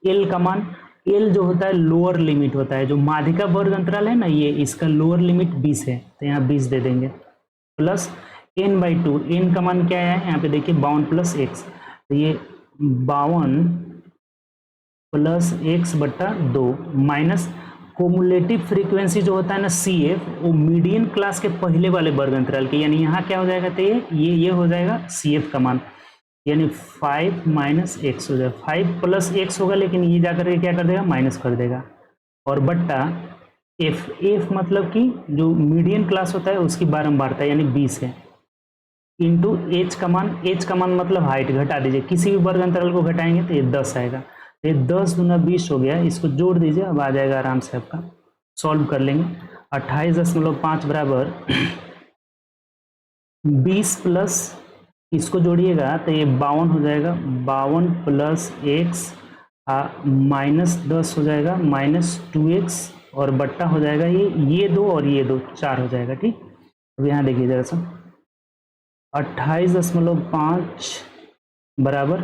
L का मान, L जो होता है लोअर लिमिट होता है, जो माध्यिका वर्ग अंतराल है ना, ये इसका लोअर लिमिट 20 है, तो यहाँ 20 दे देंगे, प्लस n/2, n का मान क्या है यहाँ पे देखिए 52 + x, तो ये 52 प्लस एक्स बट्टा 2 माइनस कोमुलेटिव फ्रीक्वेंसी जो होता है ना सी एफ, वो मीडियन क्लास के पहले वाले वर्ग अंतराल के, यानी यहाँ क्या हो जाएगा, तो ये हो जाएगा सी एफ का मान, यानी 5 माइनस एक्स हो जाएगा, 5 प्लस एक्स होगा, लेकिन ये जाकर के क्या कर देगा, माइनस कर देगा, और बट्टा एफ, एफ मतलब कि जो मीडियन क्लास होता है उसकी बारंबारता यानी 20 है, इंटू एच का मान मतलब हाइट घटा दीजिए, किसी भी वर्ग अंतराल को घटाएंगे तो ये 10 आएगा, तो ये 10 गुना 20 हो गया, इसको जोड़ दीजिए, अब आ जाएगा आराम से आपका, सॉल्व कर लेंगे। 28.5 बराबर 20 प्लस इसको जोड़िएगा तो ये 52 हो जाएगा, 52 प्लस एक्स माइनस 10 हो जाएगा, माइनस 2x और बट्टा हो जाएगा ये 2 और ये 2 4 हो जाएगा। ठीक, अब यहाँ देखिए जरा सा, 28.5 बराबर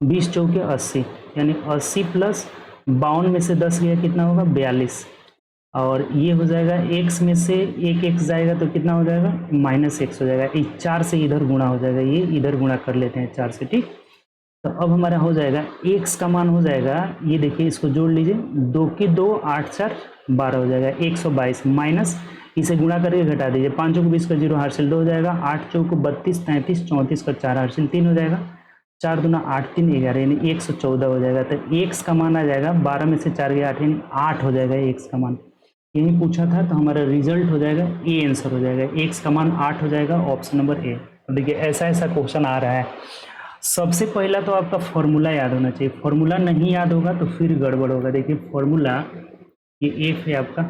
20 चौके 80, यानी 80 प्लस 52 में से 10 गया कितना होगा, 42, और ये हो जाएगा x में से एक x जाएगा तो कितना हो जाएगा, माइनस एक्स हो जाएगा, इस 4 से इधर गुणा हो जाएगा, ये इधर गुणा कर लेते हैं 4 से। ठीक, तो अब हमारा हो जाएगा x का मान हो जाएगा, ये देखिए इसको जोड़ लीजिए, 2 की 2 8 4 12 हो जाएगा, 122 माइनस इसे गुणा करके घटा दीजिए, 5 चौको 20 का 0 हासिल 2 हो जाएगा, 8 चौको 32 33 34 का 4 हासिल 3 हो जाएगा, 4 दूना 8 3 11 यानी 114 हो जाएगा। तो x का मान आ जाएगा 12 में से 4 गया 8 यानी 8 हो जाएगा x का मान, यही पूछा था, तो हमारा रिजल्ट हो जाएगा ए आंसर हो जाएगा, x का मान 8 हो जाएगा, ऑप्शन नंबर ए। तो देखिए ऐसा क्वेश्चन आ रहा है, सबसे पहला तो आपका फॉर्मूला याद होना चाहिए, फॉर्मूला नहीं याद होगा तो फिर गड़बड़ होगा। देखिए फॉर्मूला ये एफ है आपका,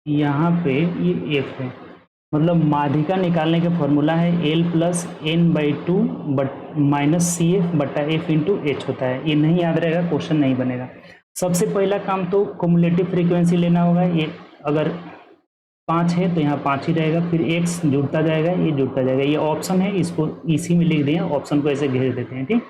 यहाँ पे ये एफ है, मतलब माध्यिका निकालने का फॉर्मूला है l plus n by 2 but minus c f बट्टा एफ इंटू एच होता है, ये नहीं याद रहेगा क्वेश्चन नहीं बनेगा। सबसे पहला काम तो क्युमुलेटिव फ्रीक्वेंसी लेना होगा, ये अगर 5 है तो यहाँ 5 ही रहेगा, फिर x जुड़ता जाएगा, ये जुड़ता जाएगा, ये ऑप्शन है, इसको इसी में लिख दिए, ऑप्शन को ऐसे घेर देते हैं। ठीक,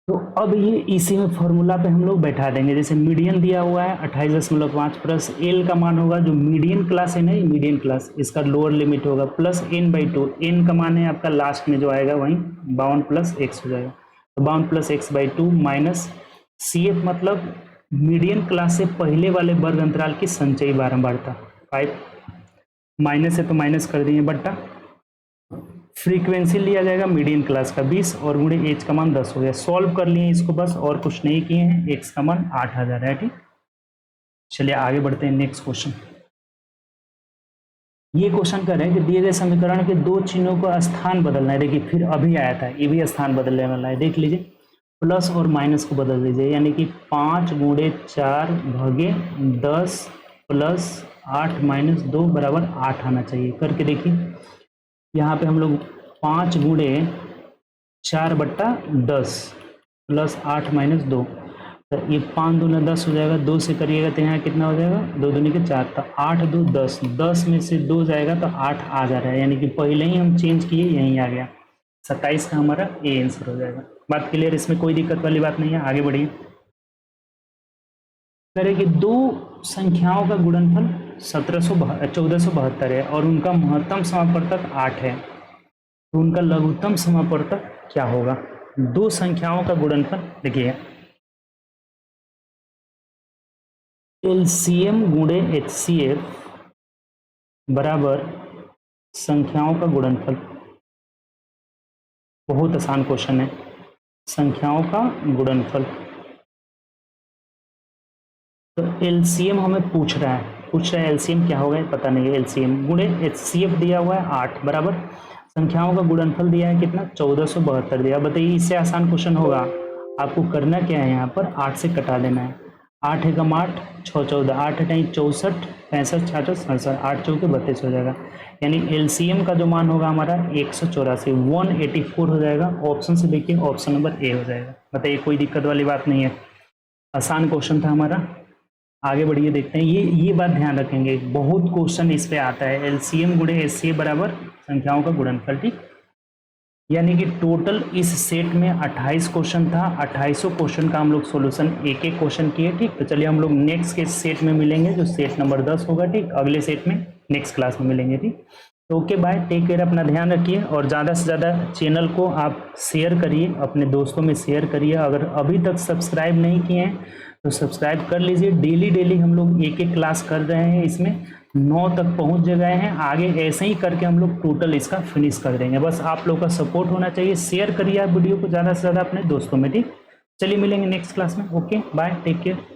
तो अब ये इसी में फॉर्मूला पे हम लोग बैठा देंगे, जैसे मीडियन दिया हुआ है 28.5 प्लस एल का मान होगा, जो मीडियन क्लास है ना, ये मीडियन क्लास, इसका लोअर लिमिट होगा, प्लस n बाई 2, n का मान है आपका लास्ट में जो आएगा वहीं 52 प्लस x हो जाएगा, तो 52 plus x by 2 minus c f मतलब मीडियन क्लास से पहले वाले वर्ग अंतराल की संचयी बारंबारता 5, माइनस है तो माइनस कर दिए, बट्टा फ्रीक्वेंसी लिया जाएगा मीडियन क्लास का 20 और गुणे एच का मान 10 हो गया। सॉल्व कर लिए इसको बस, और कुछ नहीं किए हैं, एक्स का मान 8000 है। ठीक, चलिए आगे बढ़ते हैं नेक्स्ट क्वेश्चन। ये क्वेश्चन कर रहे हैं कि दिए गए समीकरण के दो चिन्हों का स्थान बदलना है। देखिए फिर अभी आया था, ये भी स्थान बदलने वाला है, देख लीजिए, प्लस और माइनस को बदल दीजिए, यानी कि 5 गुणे 4 भागे 10 प्लस 8 माइनस 2 बराबर 8 आना चाहिए। करके देखिए, यहाँ पे हम लोग 5 गुणे 4 बट्टा 10 प्लस 8 माइनस 2, तो ये 5 दूना 10 हो जाएगा, 2 से करिएगा तो यहाँ कितना हो जाएगा, 2 दूनी के 4, तो 8 2 10, 10 में से 2 जाएगा तो 8 आ जा रहा है, यानी कि पहले ही हम चेंज किए, यहीं आ गया, 27 का हमारा ए आंसर हो जाएगा। बात क्लियर, इसमें कोई दिक्कत वाली बात नहीं है, आगे बढ़िए। करें कि दो संख्याओं का गुणनफल 1472 है और उनका महत्तम समापवर्तक 8 है, तो उनका लघुत्तम समापवर्तक क्या होगा। दो संख्याओं का गुणनफल देखिए, एलसीएम गुणे एचसीएफ बराबर संख्याओं का गुणनफल। बहुत आसान क्वेश्चन है, संख्याओं का गुणनफल। तो एलसीएम हमें पूछ रहा है एलसीएम क्या होगा पता नहीं है। एलसीएम गुणे एचसीएफ दिया हुआ है 8 बराबर संख्याओं का गुणनफल दिया है कितना, 1472 दिया। बताइए इससे आसान क्वेश्चन होगा, आपको करना क्या है, यहाँ पर 8 से कटा देना है। 8 एकम 8 6 14, 8 8 64 65 66 67, 8 चौके 32 हो जाएगा, यानी एलसीएम का जो मान होगा हमारा 184 184 हो जाएगा। ऑप्शन से देखिए, ऑप्शन नंबर ए हो जाएगा। बताइए कोई दिक्कत वाली बात नहीं है, आसान क्वेश्चन था हमारा। आगे बढ़िए देखते हैं, ये बात ध्यान रखेंगे, बहुत क्वेश्चन इस पे आता है। एलसीएम गुणे एचसीएफ बराबर संख्याओं का गुणनफल। ठीक, यानी कि टोटल इस सेट में 28 क्वेश्चन था, 2800 क्वेश्चन का हम लोग सॉल्यूशन एक एक क्वेश्चन किए। ठीक, तो चलिए हम लोग नेक्स्ट के सेट में मिलेंगे, जो सेट नंबर 10 होगा। ठीक, अगले सेट में नेक्स्ट क्लास में मिलेंगे। ठीक। तो ओके बाय, टेक केयर, अपना ध्यान रखिए और ज़्यादा से ज़्यादा चैनल को आप शेयर करिए, अपने दोस्तों में शेयर करिए। अगर अभी तक सब्सक्राइब नहीं किए हैं तो सब्सक्राइब कर लीजिए। डेली डेली हम लोग एक एक क्लास कर रहे हैं, इसमें 9 तक पहुंच गए हैं। आगे ऐसे ही करके हम लोग टोटल इसका फिनिश कर देंगे। बस आप लोग का सपोर्ट होना चाहिए। शेयर करिए आप वीडियो को ज़्यादा से ज़्यादा अपने दोस्तों में, ठीक। चलिए मिलेंगे नेक्स्ट क्लास में। Okay bye, take care.